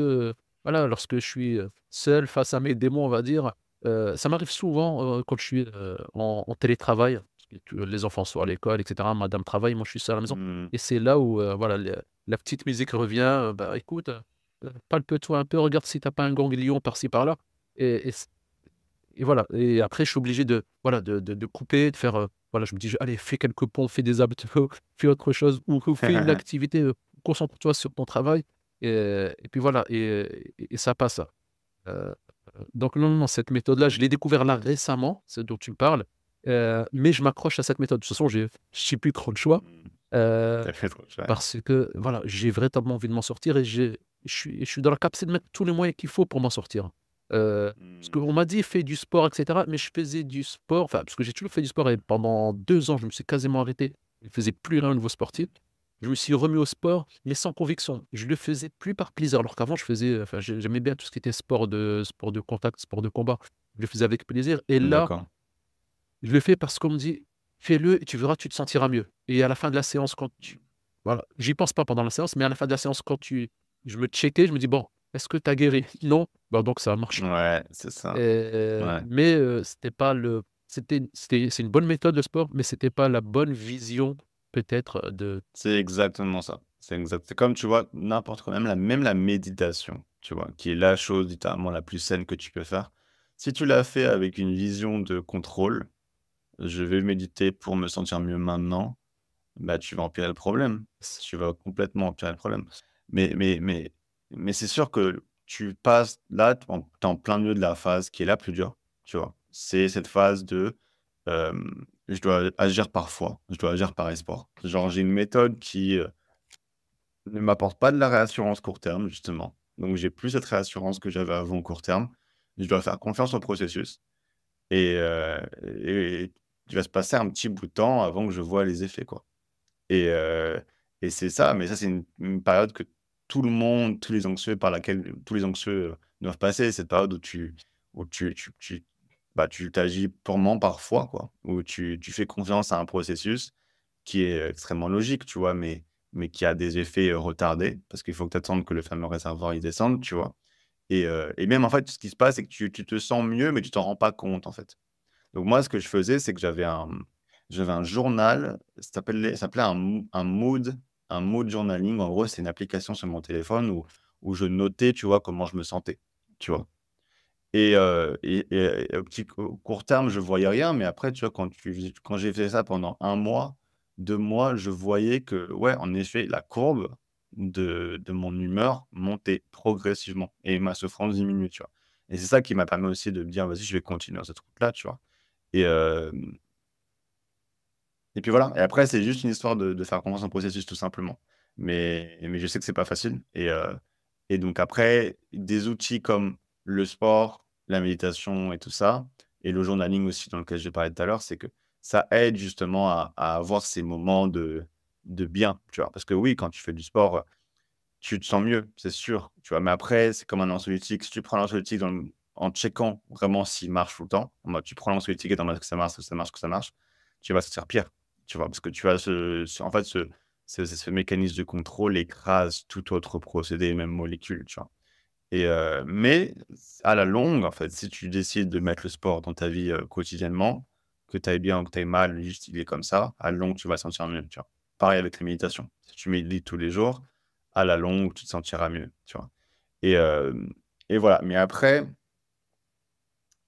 voilà, lorsque je suis, seul face à mes démons, on va dire, ça m'arrive souvent, quand je suis, en télétravail, parce que les enfants sont à l'école et cetera, madame travaille, moi je suis seul à la maison Mmh. et c'est là où, voilà, la petite musique revient, «Bah, écoute, palpe-toi un peu, regarde si tu as pas un ganglion par-ci par-là» et voilà et après je suis obligé de, voilà, de couper, de faire, voilà, je me dis: «Allez, fais quelques pompes, fais des abdos, fais autre chose ou fais une activité, concentre-toi sur ton travail» et puis voilà et ça passe. Heu donc non, non, non, cette méthode-là, je l'ai découvert là récemment, celle dont tu me parles, mais je m'accroche à cette méthode. De toute façon, j'ai plus trop le choix, Mmh. heu, Tu fait trop ouais. parce que voilà, j'ai véritablement envie de m'en sortir et je suis dans la capacité de mettre tous les moyens qu'il faut pour m'en sortir. Parce Mmh. qu'on m'a dit: «Fais du sport» et cetera, mais je faisais du sport, enfin, parce que j'ai toujours fait du sport et pendant 2 ans, je me suis quasiment arrêté. Je ne faisais plus rien au niveau sportif. Je me suis remis au sport, mais sans conviction. Je le faisais plus par plaisir, alors qu'avant je faisais, enfin, j'aimais bien tout ce qui était sport de contact, sport de combat. Je le faisais avec plaisir et là, D'accord. je le fais parce qu'on me dit: «Fais-le et tu verras, tu te sentiras mieux» et à la fin de la séance, quand voilà, j'y pense pas pendant la séance, mais à la fin de la séance, je me checkais, je me dis: «Bon, est-ce que tu as guéri?» «Non», bah, donc ça a marché. Ouais, c'est ça. Ouais. Mais c'était pas le c'est une bonne méthode, le sport, mais c'était pas la bonne vision peut-être de C'est exactement ça. C'est comme, tu vois, n'importe quoi, même la méditation, tu vois? Qui est la chose littéralement la plus saine que tu peux faire. Si tu l'as fait avec une vision de contrôle, je vais méditer pour me sentir mieux maintenant, bah, tu vas empirer le problème. Tu vas complètement empirer le problème. Mais mais mais mais c'est sûr que tu passes là, tu es en plein milieu de la phase qui est la plus dure, tu vois? C'est cette phase de, je dois agir par foi, je dois agir par espoir. Genre, j'ai une méthode qui, ne m'apporte pas de la réassurance court terme, justement. Donc j'ai plus cette réassurance que j'avais avant court terme. Je dois faire confiance au processus et il va se passer un petit bout de temps avant que je vois les effets, quoi. Et heu et c'est ça, mais ça, c'est une période que tout le monde, tous les anxieux, doivent passer. Cette période où bah, tu t'agis purement par foi, quoi. Où tu fais confiance à un processus qui est extrêmement logique, tu vois? Mais qui a des effets, retardés parce qu'il faut que tu attendes que le fameux réservoir, il descende, tu vois? Et même, en fait, ce qui se passe, c'est que tu te sens mieux, mais tu t'en rends pas compte, en fait. Donc moi, ce que je faisais, c'est que j'avais un journal, ça s'appelait un mood journaling. En gros, c'est une application sur mon téléphone où je notais, tu vois, comment je me sentais, tu vois? Au court terme, je voyais rien, mais après, tu vois, quand j'ai fait ça pendant 1 mois, 2 mois, je voyais que, ouais, en effet, la courbe de mon humeur montait progressivement et ma souffrance diminuait, tu vois? Et c'est ça qui m'a permis aussi de me dire: «Vas-y, je vais continuer dans cette route-là», tu vois? Et hem et puis voilà. Et après, c'est juste une histoire de faire confiance au processus, tout simplement. Mais je sais que c'est pas facile et donc après, des outils comme le sport, la méditation et tout ça et le journaling aussi dans lequel j'ai parlé tout à l'heure, c'est que ça aide justement à avoir ces moments de bien, tu vois? Parce que oui, quand tu fais du sport, tu te sens mieux, c'est sûr, tu vois? Mais après, c'est comme un anxiolytique. Si tu prends l'anxiolytique en checkant vraiment s'il marche tout le temps, en mode tu prends l'anxiolytique et tu es en mode que ça marche, que ça marche, que ça marche, tu vas te sentir pire, tu vois? Parce que tu as en fait, ce mécanisme de contrôle écrase tout autre procédé, même molécule, tu vois? Mais à la longue, en fait, si tu décides de mettre le sport dans ta vie, quotidiennement, que tu ailles bien ou que tu ailles mal, juste il est comme ça, à la longue, tu vas te sentir mieux, tu vois? Pareil avec les méditations. Si tu médites tous les jours, à la longue, tu te sentiras mieux, tu vois? Et hem et voilà. Mais après,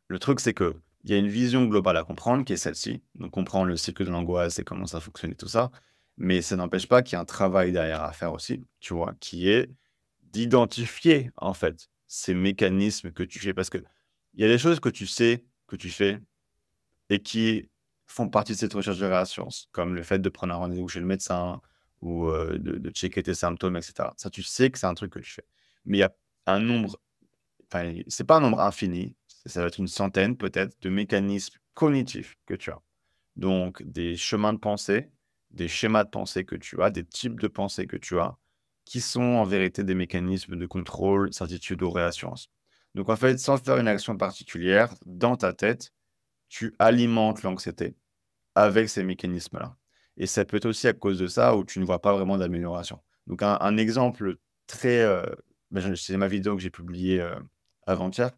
le truc, c'est qu'il y a une vision globale à comprendre qui est celle-ci. Donc comprendre le cycle de l'angoisse et comment ça fonctionne et tout ça. Mais ça n'empêche pas qu'il y a un travail derrière à faire aussi, tu vois? Qui est d'identifier, en fait, ces mécanismes que tu fais. Parce qu'il y a des choses que tu sais que tu fais et qui font partie de cette recherche de réassurance, comme le fait de prendre un rendez-vous chez le médecin ou de checker tes symptômes et cetera. Ça, tu sais que c'est un truc que tu fais. Mais il y a un nombre enfin, c'est pas un nombre infini, ça va être une centaine peut-être de mécanismes cognitifs que tu as. Donc des chemins de pensée, des schémas de pensée que tu as, des types de pensée que tu as, qui sont en vérité des mécanismes de contrôle, certitude ou réassurance. Donc en fait, sans faire une action particulière, dans ta tête, tu alimentes l'anxiété avec ces mécanismes-là. Et ça peut être aussi à cause de ça où tu ne vois pas vraiment d'amélioration. Donc un exemple très, c'est ma vidéo que j'ai publiée, avant-hier.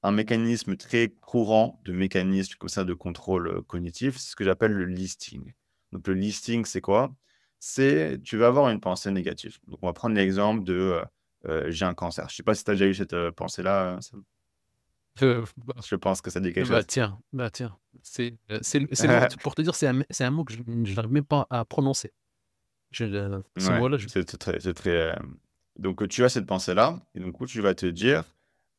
Un mécanisme très courant de mécanisme comme ça de contrôle, cognitif, c'est ce que j'appelle le listing. Donc le listing, c'est quoi? C'est tu vas avoir une pensée négative. Donc on va prendre l'exemple de, «J'ai un cancer». Je ne sais pas si tu as déjà eu cette, pensée-là, Sam? Bah Je pense que ça te dit quelque bah, chose? tiens, bah, tiens, c'est le mot pour te dire, c'est un mot que je n'arrive même pas à prononcer. Ce Ouais, mot-là, je donc tu as cette pensée-là et donc coup, tu vas te dire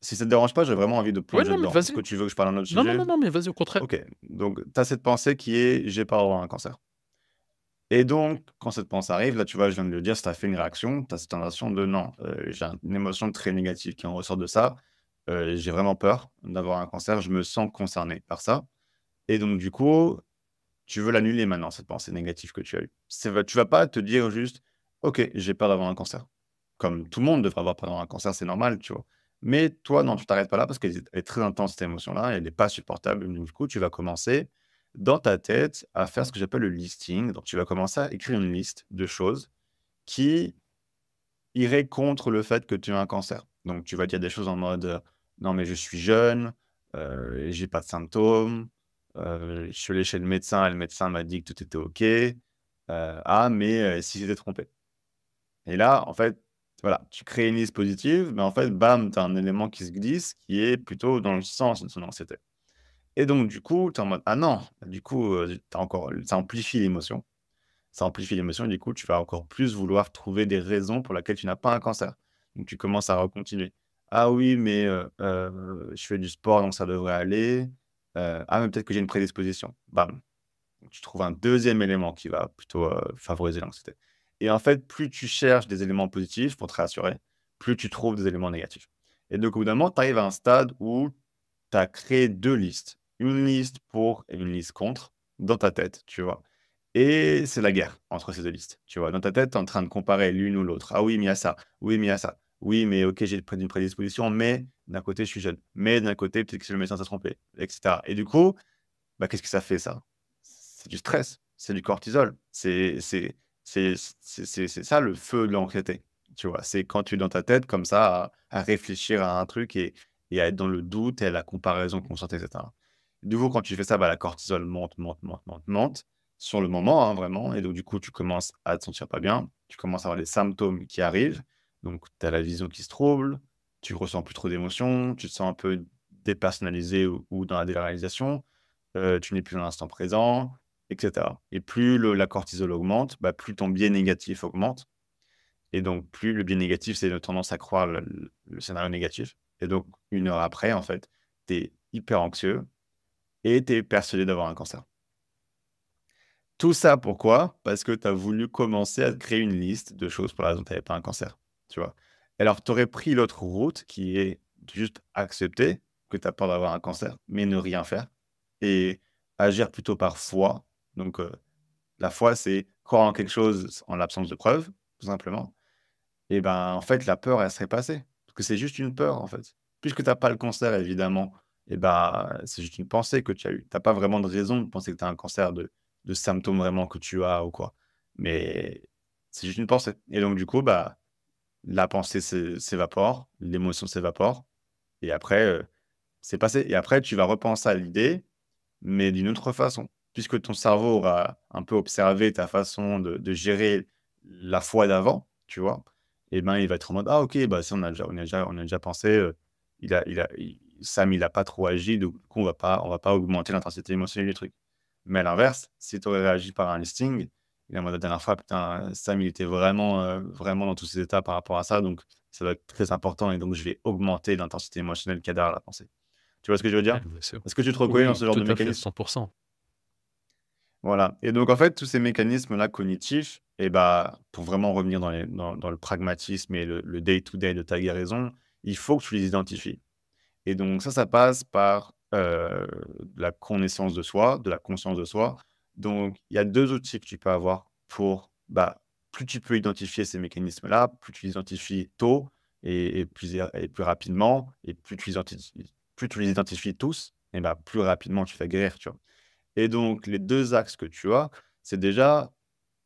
si ça te dérange pas, j'ai vraiment envie de ouais, plonger non, mais dedans. Est-ce vas-y. que tu veux que je parle d'un autre Non, non, sujet? non, non, mais vas-y, au contraire. OK, donc tu as cette pensée qui est: «J'ai peur d'avoir un cancer» et donc quand cette pensée arrive, là, tu vois, je viens de le dire, ça fait une réaction, tu as cette sensation de: «Non, une émotion très négative qui en ressort de ça, j'ai vraiment peur d'avoir un cancer, je me sens concerné par ça» et donc du coup, tu veux l'annuler maintenant, cette pensée négative que tu as eue. Tu vas pas te dire juste: «OK, j'ai peur d'avoir un cancer». Comme tout le monde devrait avoir peur d'avoir un cancer, c'est normal, tu vois? Mais toi, non, tu t'arrêtes pas là parce qu'elle est très intense cette émotion-là, elle est pas supportable. Donc du coup, tu vas commencer, dans ta tête, à faire ce que j'appelle le listing. Donc tu vas commencer à écrire une liste de choses qui irait contre le fait que tu as un cancer. Donc, tu vas dire des choses en mode non, mais je suis jeune, j'ai pas de symptômes, je suis allé chez le médecin et le médecin m'a dit que tout était OK. Ah, mais si j'étais trompé. Et là, en fait, voilà, tu crées une liste positive, mais en fait, bam, tu as un élément qui se glisse qui est plutôt dans le sens de son anxiété. Et donc, du coup, tu es en mode ah non, du coup, ça amplifie l'émotion. Ça amplifie l'émotion et du coup, tu vas encore plus vouloir trouver des raisons pour lesquelles tu n'as pas un cancer. Donc, tu commences à recontinuer. Ah oui, mais je fais du sport, donc ça devrait aller. Ah, mais peut-être que j'ai une prédisposition. Bam. Donc, tu trouves un deuxième élément qui va plutôt favoriser l'anxiété. Et en fait, plus tu cherches des éléments positifs pour te rassurer, plus tu trouves des éléments négatifs. Et donc, au bout d'un moment, tu arrives à un stade où tu as créé deux listes. Une liste pour et une liste contre dans ta tête, tu vois. Et c'est la guerre entre ces deux listes, tu vois. Dans ta tête, tu es en train de comparer l'une ou l'autre. Ah oui, mais il y a ça. Oui, mais il y a ça. Oui, mais ok, j'ai une prédisposition, mais d'un côté, je suis jeune. Mais d'un côté, peut-être que le médecin s'est trompé, etc. Et du coup, bah, qu'est-ce que ça fait, ça? C'est du stress, c'est du cortisol. C'est ça le feu de l'anxiété, tu vois. C'est quand tu es dans ta tête comme ça à réfléchir à un truc et à être dans le doute et à la comparaison constante, etc. Du coup, quand tu fais ça, bah, la cortisol monte, monte, monte, monte, monte sur le moment, hein, vraiment. Et donc, du coup, tu commences à te sentir pas bien. Tu commences à avoir des symptômes qui arrivent. Donc, tu as la vision qui se trouble, tu ressens plus trop d'émotions, tu te sens un peu dépersonnalisé ou dans la déréalisation, tu n'es plus dans l'instant présent, etc. Et plus la cortisol augmente, bah, plus ton biais négatif augmente. Et donc, plus le biais négatif, c'est une tendance à croire le scénario négatif. Et donc, 1 heure après, en fait, tu es hyper anxieux et tu es persuadé d'avoir un cancer. Tout ça, pourquoi? Parce que tu as voulu commencer à créer une liste de choses pour lesquelles tu n'avais pas un cancer, tu vois? Alors, tu aurais pris l'autre route qui est juste accepter que tu as peur d'avoir un cancer, mais ne rien faire et agir plutôt par foi. Donc, la foi, c'est croire en quelque chose en l'absence de preuves, tout simplement. Et ben, en fait, la peur, elle serait passée. Parce que c'est juste une peur, en fait. Puisque tu as pas le cancer, évidemment, et ben, c'est juste une pensée que tu as eue. Tu as pas vraiment de raison de penser que tu as un cancer, de symptômes vraiment que tu as ou quoi. Mais c'est juste une pensée. Et donc, du coup, bah, la pensée s'évapore, l'émotion s'évapore, et après, c'est passé. Et après, tu vas repenser à l'idée, mais d'une autre façon. Puisque ton cerveau aura un peu observé ta façon de gérer la fois d'avant, tu vois? Et ben, il va être en mode: «Ah OK, bah, ça on a déjà pensé, Sam, il a pas trop agi, donc du coup, on va pas augmenter l'intensité émotionnelle du truc». Mais à l'inverse, si tu aurais réagi par un listing, il est en mode: «La dernière fois, putain, Sam, il était vraiment dans tous ses états par rapport à ça, donc ça doit être très important et donc je vais augmenter l'intensité émotionnelle qu'il y a derrière la pensée». Tu vois ce que je veux Ouais, dire? bien sûr. Est-ce que tu te reconnais dans Oui, ce genre tout de à fait, mécanisme? 100%. Voilà. Et donc, en fait, tous ces mécanismes-là cognitifs, et bah, pour vraiment revenir dans le pragmatisme et le day-to-day de ta guérison, il faut que tu les identifies. Et donc, ça passe par la connaissance de soi, de la conscience de soi. Donc, il y a deux outils que tu peux avoir pour, bah, plus tu peux identifier ces mécanismes-là, plus tu les identifies tôt et plus rapidement, et plus tu les identifies tous, et bah, plus rapidement tu vas guérir, tu vois. Et donc, les 2 axes que tu as, c'est déjà,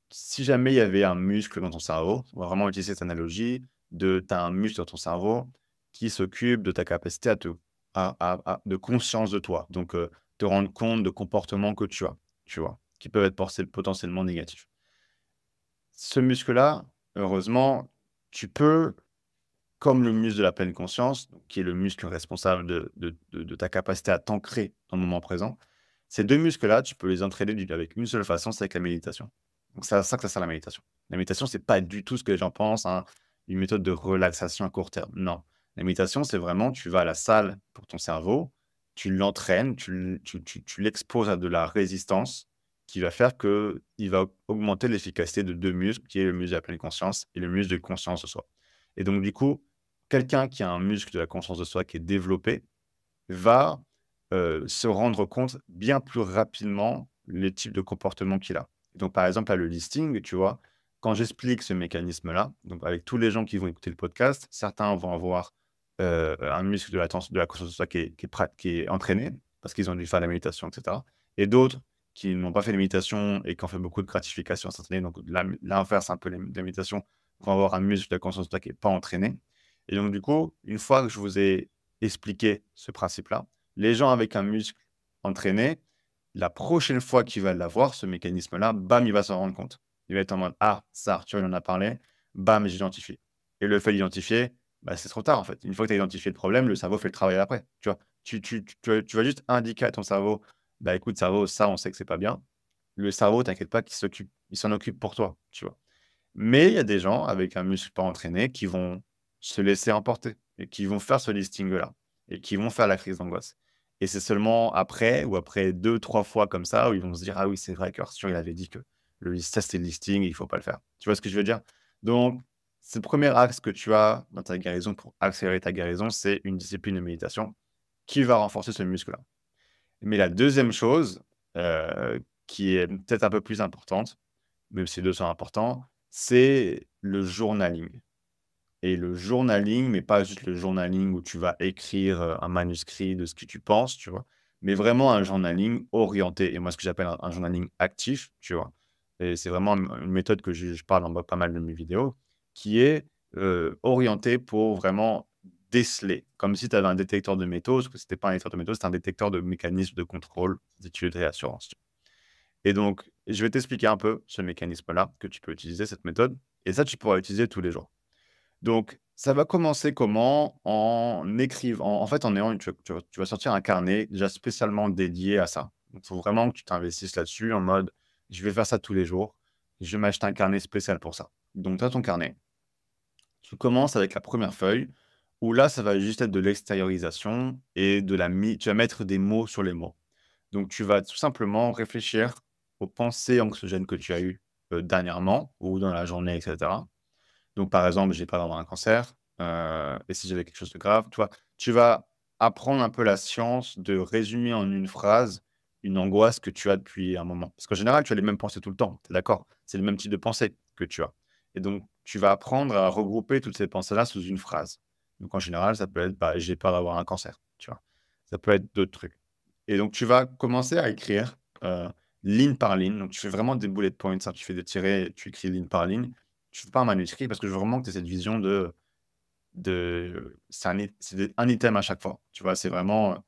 si jamais il y avait un muscle dans ton cerveau, on va vraiment utiliser cette analogie tu as un muscle dans ton cerveau qui s'occupe de ta capacité de conscience de toi. Donc, te rendre compte de comportements que tu as, tu vois? Qui peuvent être potentiellement négatifs. Ce muscle-là, heureusement, tu peux, comme le muscle de la pleine conscience, donc qui est le muscle responsable de ta capacité à t'ancrer dans le moment présent, ces 2 muscles-là, tu peux les entraîner avec une seule façon, c'est avec la méditation. Donc c'est à ça que ça sert la méditation. La méditation, c'est pas du tout ce que les gens pensent, hein, une méthode de relaxation à court terme. Non. La méditation, c'est vraiment, tu vas à la salle pour ton cerveau, tu l'entraînes, tu l'exposes à de la résistance qui va faire qu'il va augmenter l'efficacité de 2 muscles, qui est le muscle de la pleine conscience et le muscle de conscience de soi. Et donc du coup, quelqu'un qui a un muscle de la conscience de soi qui est développé va, se rendre compte bien plus rapidement les types de comportements qu'il a. Donc par exemple, là, le listing, tu vois? Quand j'explique ce mécanisme-là, donc avec tous les gens qui vont écouter le podcast, certains vont avoir, un muscle de la conscience de soi qui est entraîné, parce qu'ils ont dû faire la méditation et cetera, et d'autres qui n'ont pas fait de méditation et qui ont fait beaucoup de gratification instantanée. Donc, l'inverse un peu des méditations, vont avoir un muscle de conscience de soi qui n'est pas entraîné. Et donc, du coup, une fois que je vous ai expliqué ce principe-là, les gens avec un muscle entraîné, la prochaine fois qu'il va l'avoir, ce mécanisme-là, bam, il va s'en rendre compte. Il va être en mode, ah, ça, Arthur, il en a parlé, bam, j'identifie. Et le fait d'identifier, bah, c'est trop tard, en fait. Une fois que tu as identifié le problème, le cerveau fait le travail après. Tu vois, tu vas juste indiquer à ton cerveau, bah écoute, cerveau, ça, on sait que c'est pas bien. Le cerveau, t'inquiète pas, il s'en occupe pour toi, tu vois. Mais il y a des gens avec un muscle pas entraîné qui vont se laisser emporter et qui vont faire ce listing-là et qui vont faire la crise d'angoisse. Et c'est seulement après ou après 2, 3 fois comme ça où ils vont se dire ah oui, c'est vrai qu'Arthur, il avait dit que ça, c'est le listing, il faut pas le faire. Tu vois ce que je veux dire? Donc, c'est le premier axe que tu as dans ta guérison pour accélérer ta guérison, c'est une discipline de méditation qui va renforcer ce muscle-là. Mais la deuxième chose, qui est peut-être un peu plus importante, même si les 2 sont importants, c'est le journaling. Et le journaling, mais pas juste le journaling où tu vas écrire, un manuscrit de ce que tu penses, tu vois? Mais vraiment un journaling orienté et moi, ce que j'appelle un journaling actif, tu vois? Et c'est vraiment une méthode que je parle dans pas mal de mes vidéos, qui est, orientée pour vraiment déceler, comme si tu avais un détecteur de métaux, sauf que c'était pas un détecteur de métaux, c'était un détecteur de mécanismes de contrôle, d'études et réassurance. Et donc, je vais t'expliquer un peu ce mécanisme-là, que tu peux utiliser, cette méthode. Et ça, tu pourras l'utiliser tous les jours. Donc, ça va commencer comment? En écrivant, en fait, en ayant, tu vas sortir un carnet déjà spécialement dédié à ça. Il faut vraiment que tu t'investisses là-dessus en mode, je vais faire ça tous les jours. Je vais m'acheter un carnet spécial pour ça. Donc, tu as ton carnet. Tu commences avec la première feuille, où là, ça va juste être de l'extériorisation et tu vas mettre des mots sur les mots. Donc, tu vas tout simplement réfléchir aux pensées anxiogènes que tu as eues dernièrement ou dans la journée, etc. Donc, par exemple, j'ai peur d'avoir un cancer, et si j'avais quelque chose de grave, tu vas apprendre un peu la science de résumer en une phrase une angoisse que tu as depuis un moment. Parce qu'en général, tu as les mêmes pensées tout le temps, tu es d'accord? C'est le même type de pensée que tu as. Et donc, tu vas apprendre à regrouper toutes ces pensées-là sous une phrase. Donc, en général, ça peut être bah, j'ai peur d'avoir un cancer, tu vois. Ça peut être d'autres trucs. Et donc, tu vas commencer à écrire ligne par ligne. Donc, tu fais vraiment des bullet points, hein, tu fais des tirets, tu écris ligne par ligne. Je fais pas un manuscrit parce que je veux vraiment que tu aies cette vision c'est un item à chaque fois. Tu vois, c'est vraiment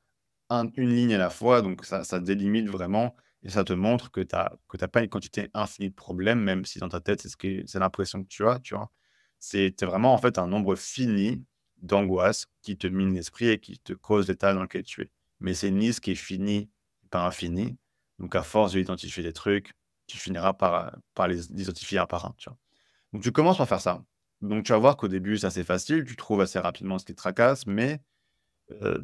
une ligne à la fois. Donc, ça délimite vraiment et ça te montre que tu n'as pas une quantité infinie de problèmes, même si dans ta tête, c'est l'impression que tu vois. C'est vraiment en fait un nombre fini d'angoisse qui te mine l'esprit et qui te cause l'état dans lequel tu es. Mais c'est une liste qui est finie, pas infinie. Donc, à force d'identifier des trucs, tu finiras par les identifier un par un, tu vois. Donc tu commences par faire ça. Donc tu vas voir qu'au début, c'est assez facile, tu trouves assez rapidement ce qui te tracasse, mais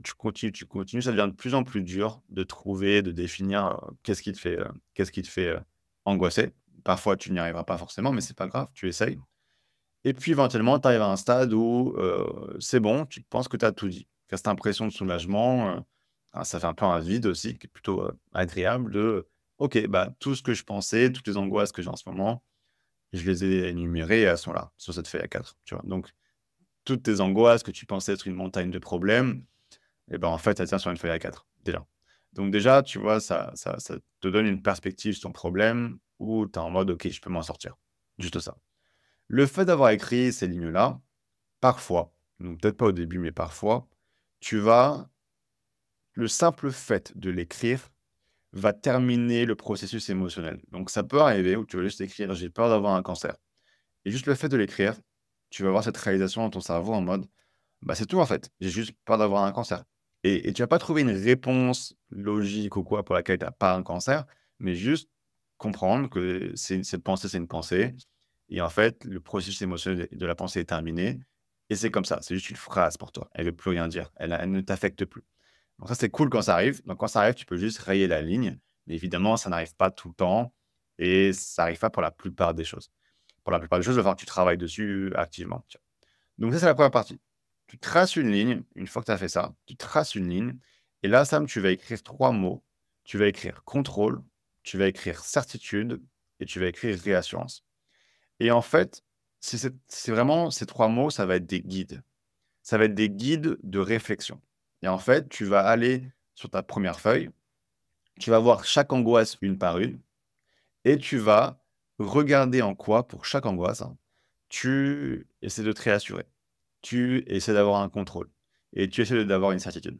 tu continues, ça devient de plus en plus dur de trouver, de définir, qu'est-ce qui te fait, angoisser. Parfois, tu n'y arriveras pas forcément, mais c'est pas grave, tu essayes et puis éventuellement, tu arrives à un stade où, c'est bon, tu penses que tu as tout dit. Tu as cette impression de soulagement, ça fait un peu un vide aussi qui est plutôt, agréable de: «OK, bah, tout ce que je pensais, toutes les angoisses que j'ai en ce moment, je les ai énumérées et elles sont là, sur cette feuille A4, tu vois? Donc, toutes tes angoisses que tu pensais être une montagne de problèmes, et ben, en fait, elles tient sur une feuille A4, déjà. Donc déjà, tu vois, ça te donne une perspective sur ton problème où tu es en mode: «OK, je peux m'en sortir». Juste ça. Le fait d'avoir écrit ces lignes-là, parfois, donc peut-être pas au début, mais parfois, tu vas le simple fait de l'écrire va terminer le processus émotionnel. Donc ça peut arriver où tu vas juste écrire: «J'ai peur d'avoir un cancer». Et juste le fait de l'écrire, tu vas avoir cette réalisation dans ton cerveau en mode: «Bah, c'est tout en fait, j'ai juste peur d'avoir un cancer» et tu vas pas trouver une réponse logique ou quoi pour laquelle tu as pas un cancer, mais juste comprendre que cette pensée, c'est une pensée et en fait, le processus émotionnel de la pensée est terminé et c'est comme ça, c'est juste une phrase pour toi. Elle veut plus rien dire, elle ne t'affecte plus. Donc ça, c'est cool quand ça arrive. Donc quand ça arrive, tu peux juste rayer la ligne, mais évidemment, ça n'arrive pas tout le temps et ça arrive pas pour la plupart des choses. Pour la plupart des choses, il va falloir que tu travailles dessus activement, tu vois? Donc ça, c'est la première partie. Tu traces une ligne, une fois que tu as fait ça, tu traces une ligne et là, Sam, tu vas écrire 3 mots. Tu vas écrire contrôle, tu vas écrire certitude et tu vas écrire réassurance et en fait, c'est vraiment ces 3 mots, ça va être des guides. Ça va être des guides de réflexion et en fait, tu vas aller sur ta première feuille tu vas voir chaque angoisse une par une et tu vas regarder en quoi, pour chaque angoisse, hein, tu essaies de te réassurer. Tu essaies d'avoir un contrôle et tu essaies d'avoir une certitude.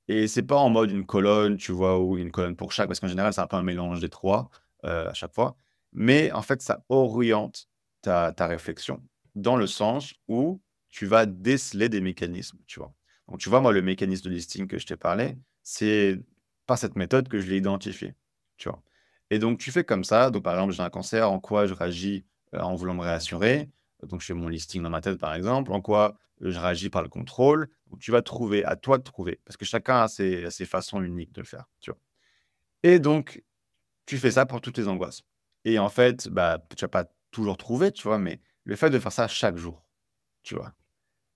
Et c'est pas en mode une colonne, tu vois, ou une colonne pour chaque, parce qu'en général, c'est un peu un mélange des 3 à chaque fois. Mais en fait, ça oriente ta réflexion dans le sens où tu vas déceler des mécanismes, tu vois? Donc tu vois, moi, le mécanisme de listing que je t'ai parlé, c'est par cette méthode que je l'ai identifié, tu vois? Et donc tu fais comme ça. Donc par exemple, j'ai un cancer, en quoi je réagis, en voulant me réassurer. Donc je fais mon listing dans ma tête, par exemple. En quoi, je réagis par le contrôle. Donc tu vas trouver, à toi de trouver, parce que chacun a ses façons uniques de le faire, tu vois? Et donc, tu fais ça pour toutes les angoisses. Et en fait, bah, tu vas pas toujours trouver, tu vois? Mais le fait de faire ça chaque jour, tu vois?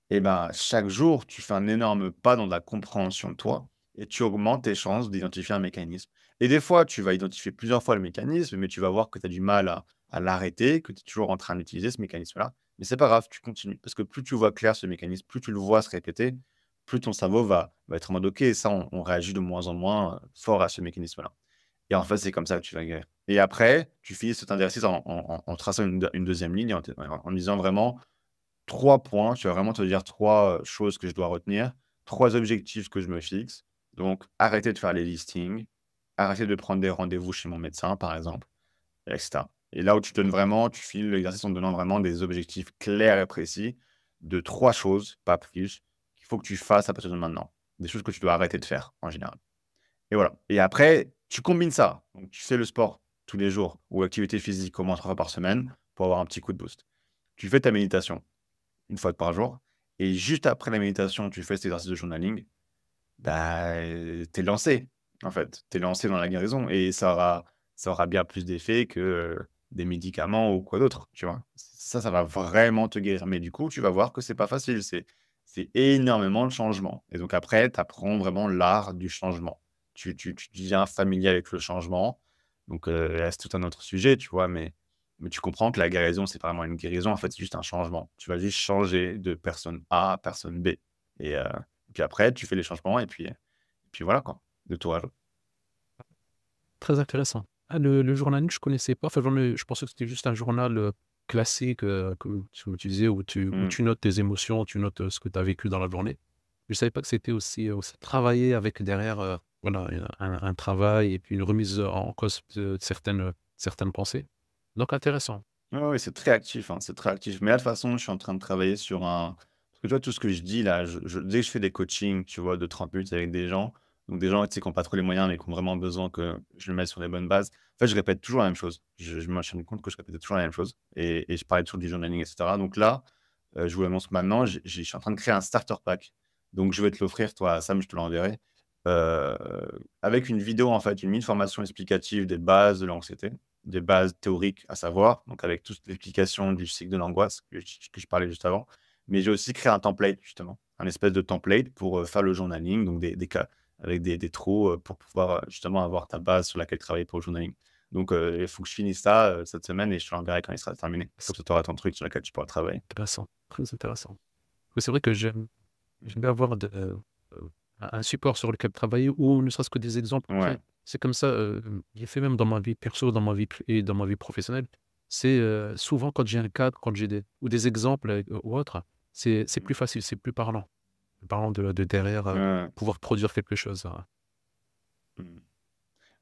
Et ben, chaque jour, tu fais un énorme pas dans la compréhension de toi et tu augmentes tes chances d'identifier un mécanisme. Et des fois, tu vas identifier plusieurs fois le mécanisme, mais tu vas voir que tu as du mal à l'arrêter, que tu es toujours en train d'utiliser ce mécanisme-là. Mais c'est pas grave, tu continues. Parce que plus tu vois clair ce mécanisme, plus tu le vois se répéter, plus ton cerveau va être en mode OK, ça, on réagit de moins en moins fort à ce mécanisme-là. Et en fait, c'est comme ça que tu vas guérir. Et après, tu finis cet exercice en traçant une deuxième ligne, en disant vraiment 3 points, tu vas vraiment te dire 3 choses que je dois retenir, 3 objectifs que je me fixe. Donc arrêter de faire les listings, arrêter de prendre des rendez-vous chez mon médecin, par exemple, et cetera. Et là où tu finis l'exercice en te donnant vraiment des objectifs clairs et précis de 3 choses, pas plus, qu'il faut que tu fasses à partir de maintenant. Des choses que tu dois arrêter de faire, en général. Et voilà. Et après, tu combines ça. Donc tu fais le sport tous les jours ou l'activité physique au moins 3 fois par semaine pour avoir un petit coup de boost. Tu fais ta méditation une fois par jour. Et juste après la méditation, tu fais cet exercice de journaling, bah, tu es lancé, en fait. Tu es lancé dans la guérison et ça aura bien plus d'effet que, des médicaments ou quoi d'autre, tu vois? Ça va vraiment te guérir. Mais du coup, tu vas voir que c'est pas facile, c'est énormément de changements et donc après, tu apprends vraiment l'art du changement. Tu deviens familier avec le changement, donc là, c'est tout un autre sujet, tu vois? Mais tu comprends que la guérison, c'est pas vraiment une guérison, en fait, c'est juste un changement. Tu vas juste changer de personne A à personne B et puis après, tu fais les changements et puis voilà quoi, de tout à Très intéressant. Ah, le journaling, je connaissais pas. Enfin, je pensais que c'était juste un journal, classique, que tu utilisais où Mmh. tu notes tes émotions, tu notes, ce que tu as vécu dans la journée. Je savais pas que c'était aussi travaillé avec derrière, voilà, un travail et puis une remise en cause de certaines pensées. Donc intéressant. Ouais, ouais, c'est très actif, hein, c'est très actif. Mais là, de toute façon, je suis en train de travailler sur un parce que tu vois, tout ce que je dis là, dès que je fais des coachings, tu vois, de 30 minutes avec des gens, donc des gens, tu sais, qui ont pas trop les moyens, mais qui ont vraiment besoin que je le mette sur les bonnes bases. En fait, je répète toujours la même chose. Je me suis rendu compte que je répétais toujours la même chose et je parlais toujours du journaling et cetera. Donc là, je vous l'annonce maintenant, je suis en train de créer un starter pack. Donc je vais te l'offrir, toi, Sam, je te l'enverrai, heu, avec une vidéo, en fait, une mini formation explicative des bases de l'anxiété, des bases théoriques à savoir, donc avec toute l'explication du cycle de l'angoisse que je parlais juste avant. Mais j'ai aussi créé un template justement, un espèce de template pour, faire le journaling, donc des cas avec des trous, pour pouvoir, justement avoir ta base sur laquelle travailler pour le journaling. Donc, il faut que je finisse ça, cette semaine et je te l'enverrai quand il sera terminé. Comme ça, tu auras ton truc sur lequel tu pourras travailler. Intéressant, très intéressant. Oui, c'est vrai que j'aime bien avoir un support sur lequel travailler ou ne serait-ce que des exemples Ouais. concrets. C'est comme ça, j'ai fait même dans ma vie perso, dans ma vie et dans ma vie professionnelle. C'est, souvent quand j'ai un cadre, quand j'ai des exemples, ou autres, c'est plus facile, c'est plus parlant de derrière, Ouais, ouais. pouvoir produire quelque chose, Mmh.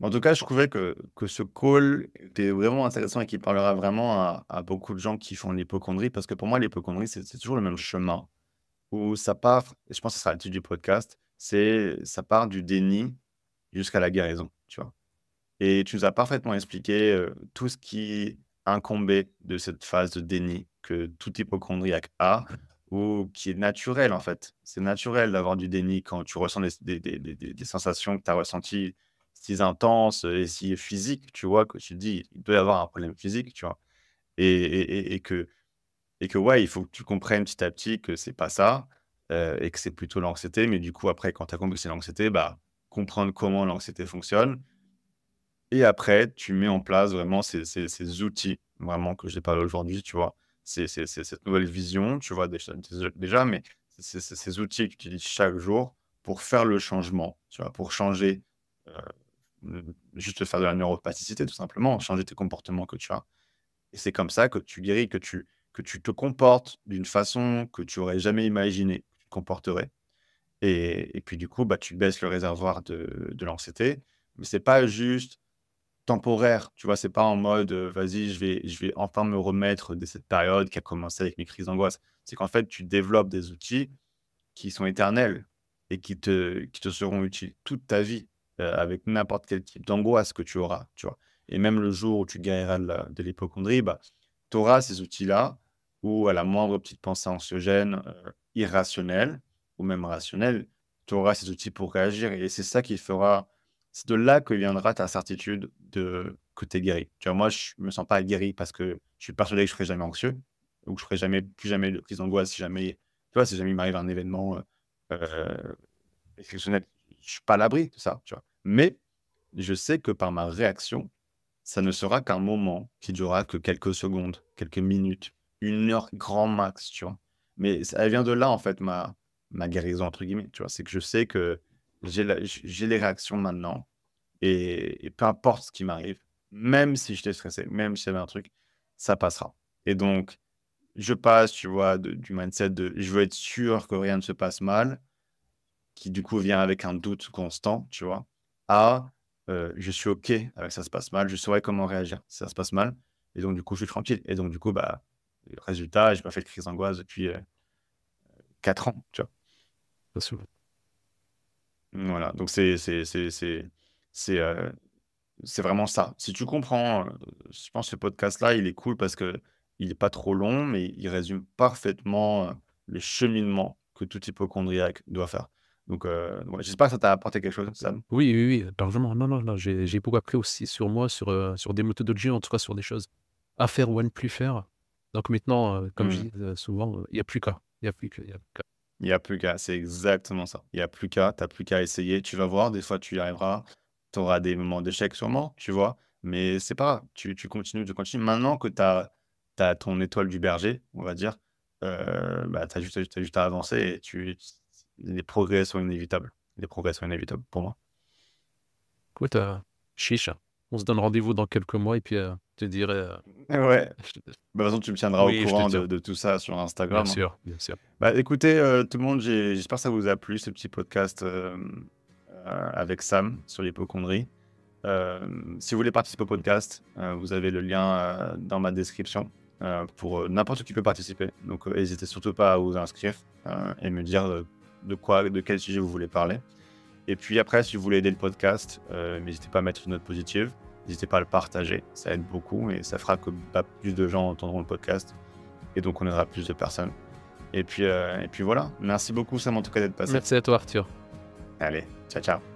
En tout cas, je trouvais que ce call était vraiment intéressant et qu'il parlera vraiment à beaucoup de gens qui font l'hypocondrie parce que pour moi, l'hypocondrie, c'est toujours le même chemin où ça part et je pense que ce sera le titre du podcast, ça part du déni jusqu'à la guérison, tu vois? Et tu nous as parfaitement expliqué, tout ce qui incombait de cette phase de déni que tout hypocondriaque a ou qui est naturel, en fait. C'est naturel d'avoir du déni quand tu ressens des sensations que tu as ressenties si intenses, et si physiques, tu vois? Que tu te dis: «Il doit y avoir un problème physique», tu vois? Et que ouais, il faut que tu comprennes petit à petit que c'est pas ça, et que c'est plutôt l'anxiété. Mais du coup, après, quand tu as compris que c'est l'anxiété, bah, comprendre comment l'anxiété fonctionne et après, tu mets en place vraiment ces outils, vraiment que j'ai parlé aujourd'hui, tu vois? C'est cette nouvelle vision, tu vois? Déjà, mais c'est ces outils que tu utilises chaque jour pour faire le changement, tu vois? Pour changer, heu, juste faire de la neuroplasticité, tout simplement, changer tes comportements que tu as. Et c'est comme ça que tu guéris, que tu te comportes d'une façon que tu aurais jamais imaginé que tu te comporterais. Et puis du coup, bah, tu baisses le réservoir de l'anxiété. Mais c'est pas juste temporaire, tu vois? C'est pas en mode, «Vas-y, je vais enfin me remettre de cette période qui a commencé avec mes crises d'angoisse». C'est qu'en fait, tu développes des outils qui sont éternels et qui te seront utiles toute ta vie, avec n'importe quel type d'angoisse que tu auras, tu vois? Et même le jour où tu guériras de l'hypocondrie, bah, tu auras ces outils-là où à la moindre petite pensée anxiogène, irrationnelle ou même rationnelle, tu auras ces outils pour réagir et c'est ça qui fera c'est de là que viendra ta certitude de que tu es guéri. Tu vois? Moi, je me sens pas guéri parce que je suis persuadé que je serai jamais anxieux ou que je ferai jamais plus jamais de crise d'angoisse si jamais tu vois, si jamais il m'arrive un événement, exceptionnel, je suis pas à l'abri de ça, tu vois? Mais je sais que par ma réaction, ça ne sera qu'un moment qui durera que quelques secondes, quelques minutes, 1 heure grand max, tu vois? Mais ça elle vient de là, en fait, ma «guérison» entre guillemets, tu vois? C'est que je sais que j'ai les réactions maintenant et peu importe ce qui m'arrive, même si j'étais stressé, même si j'avais un truc, ça passera et donc je passe, tu vois, du mindset de: «Je veux être sûr que rien ne se passe mal», qui du coup vient avec un doute constant, tu vois? À, je suis OK avec ça se passe mal, je saurais comment réagir si ça se passe mal et donc du coup, je suis tranquille et donc du coup, bah, résultat, j'ai pas fait de crise d'angoisse depuis, 4 ans, tu vois? Bien sûr. Voilà, donc c'est, c'est vraiment ça. Si tu comprends, je pense que ce podcast-là, il est cool parce que il est pas trop long, mais il résume parfaitement, le cheminement que tout hypocondriaque doit faire. Donc, ouais, j'espère que ça t'a apporté quelque chose, Sam. Oui, oui, oui, largement. Non, non, non, j'ai beaucoup appris aussi sur moi, sur des méthodologies, en tout cas sur des choses à faire ou à ne plus faire. Donc maintenant, comme je Mmh. dis, souvent, il y a plus qu'à. Il y a plus qu'à, il y a plus qu'à. Il y a plus qu'à, c'est exactement ça. Il y a plus qu'à, tu plus qu'à essayer. Tu vas voir, des fois tu y arriveras. Tu auras des moments d'échec sûrement, tu vois? Mais c'est pas grave, tu continues, tu continues. Maintenant que tu as ton étoile du berger, on va dire, bah, tu juste à avancer et les progrès sont inévitables. Les progrès sont inévitables pour moi. Écoute, chiche, on se donne rendez-vous dans quelques mois et puis, je te dirai, Ouais. je te Bah, de toute façon, tu me tiendras au oui, je te courant tiens. de tout ça sur Bien Instagram, hein. sûr, bien sûr. Bah, écoutez, tout le monde, j'espère que ça vous a plu, ce petit podcast, avec Sam sur l'hypocondrie. Si vous voulez participer au podcast, vous avez le lien, dans ma description, pour, n'importe qui peut participer. Donc, hésitez surtout pas à vous inscrire, et me dire, de quel sujet vous voulez parler. Et puis après, si vous voulez aider le podcast, n'hésitez pas à mettre une note positive, n'hésitez pas à le partager, ça aide beaucoup et ça fera que, bah, plus de gens entendront le podcast et donc on aidera plus de personnes. Et puis voilà. Merci beaucoup Sam en tout cas d'être passé. Merci à toi, Arthur. Allez, ciao, ciao.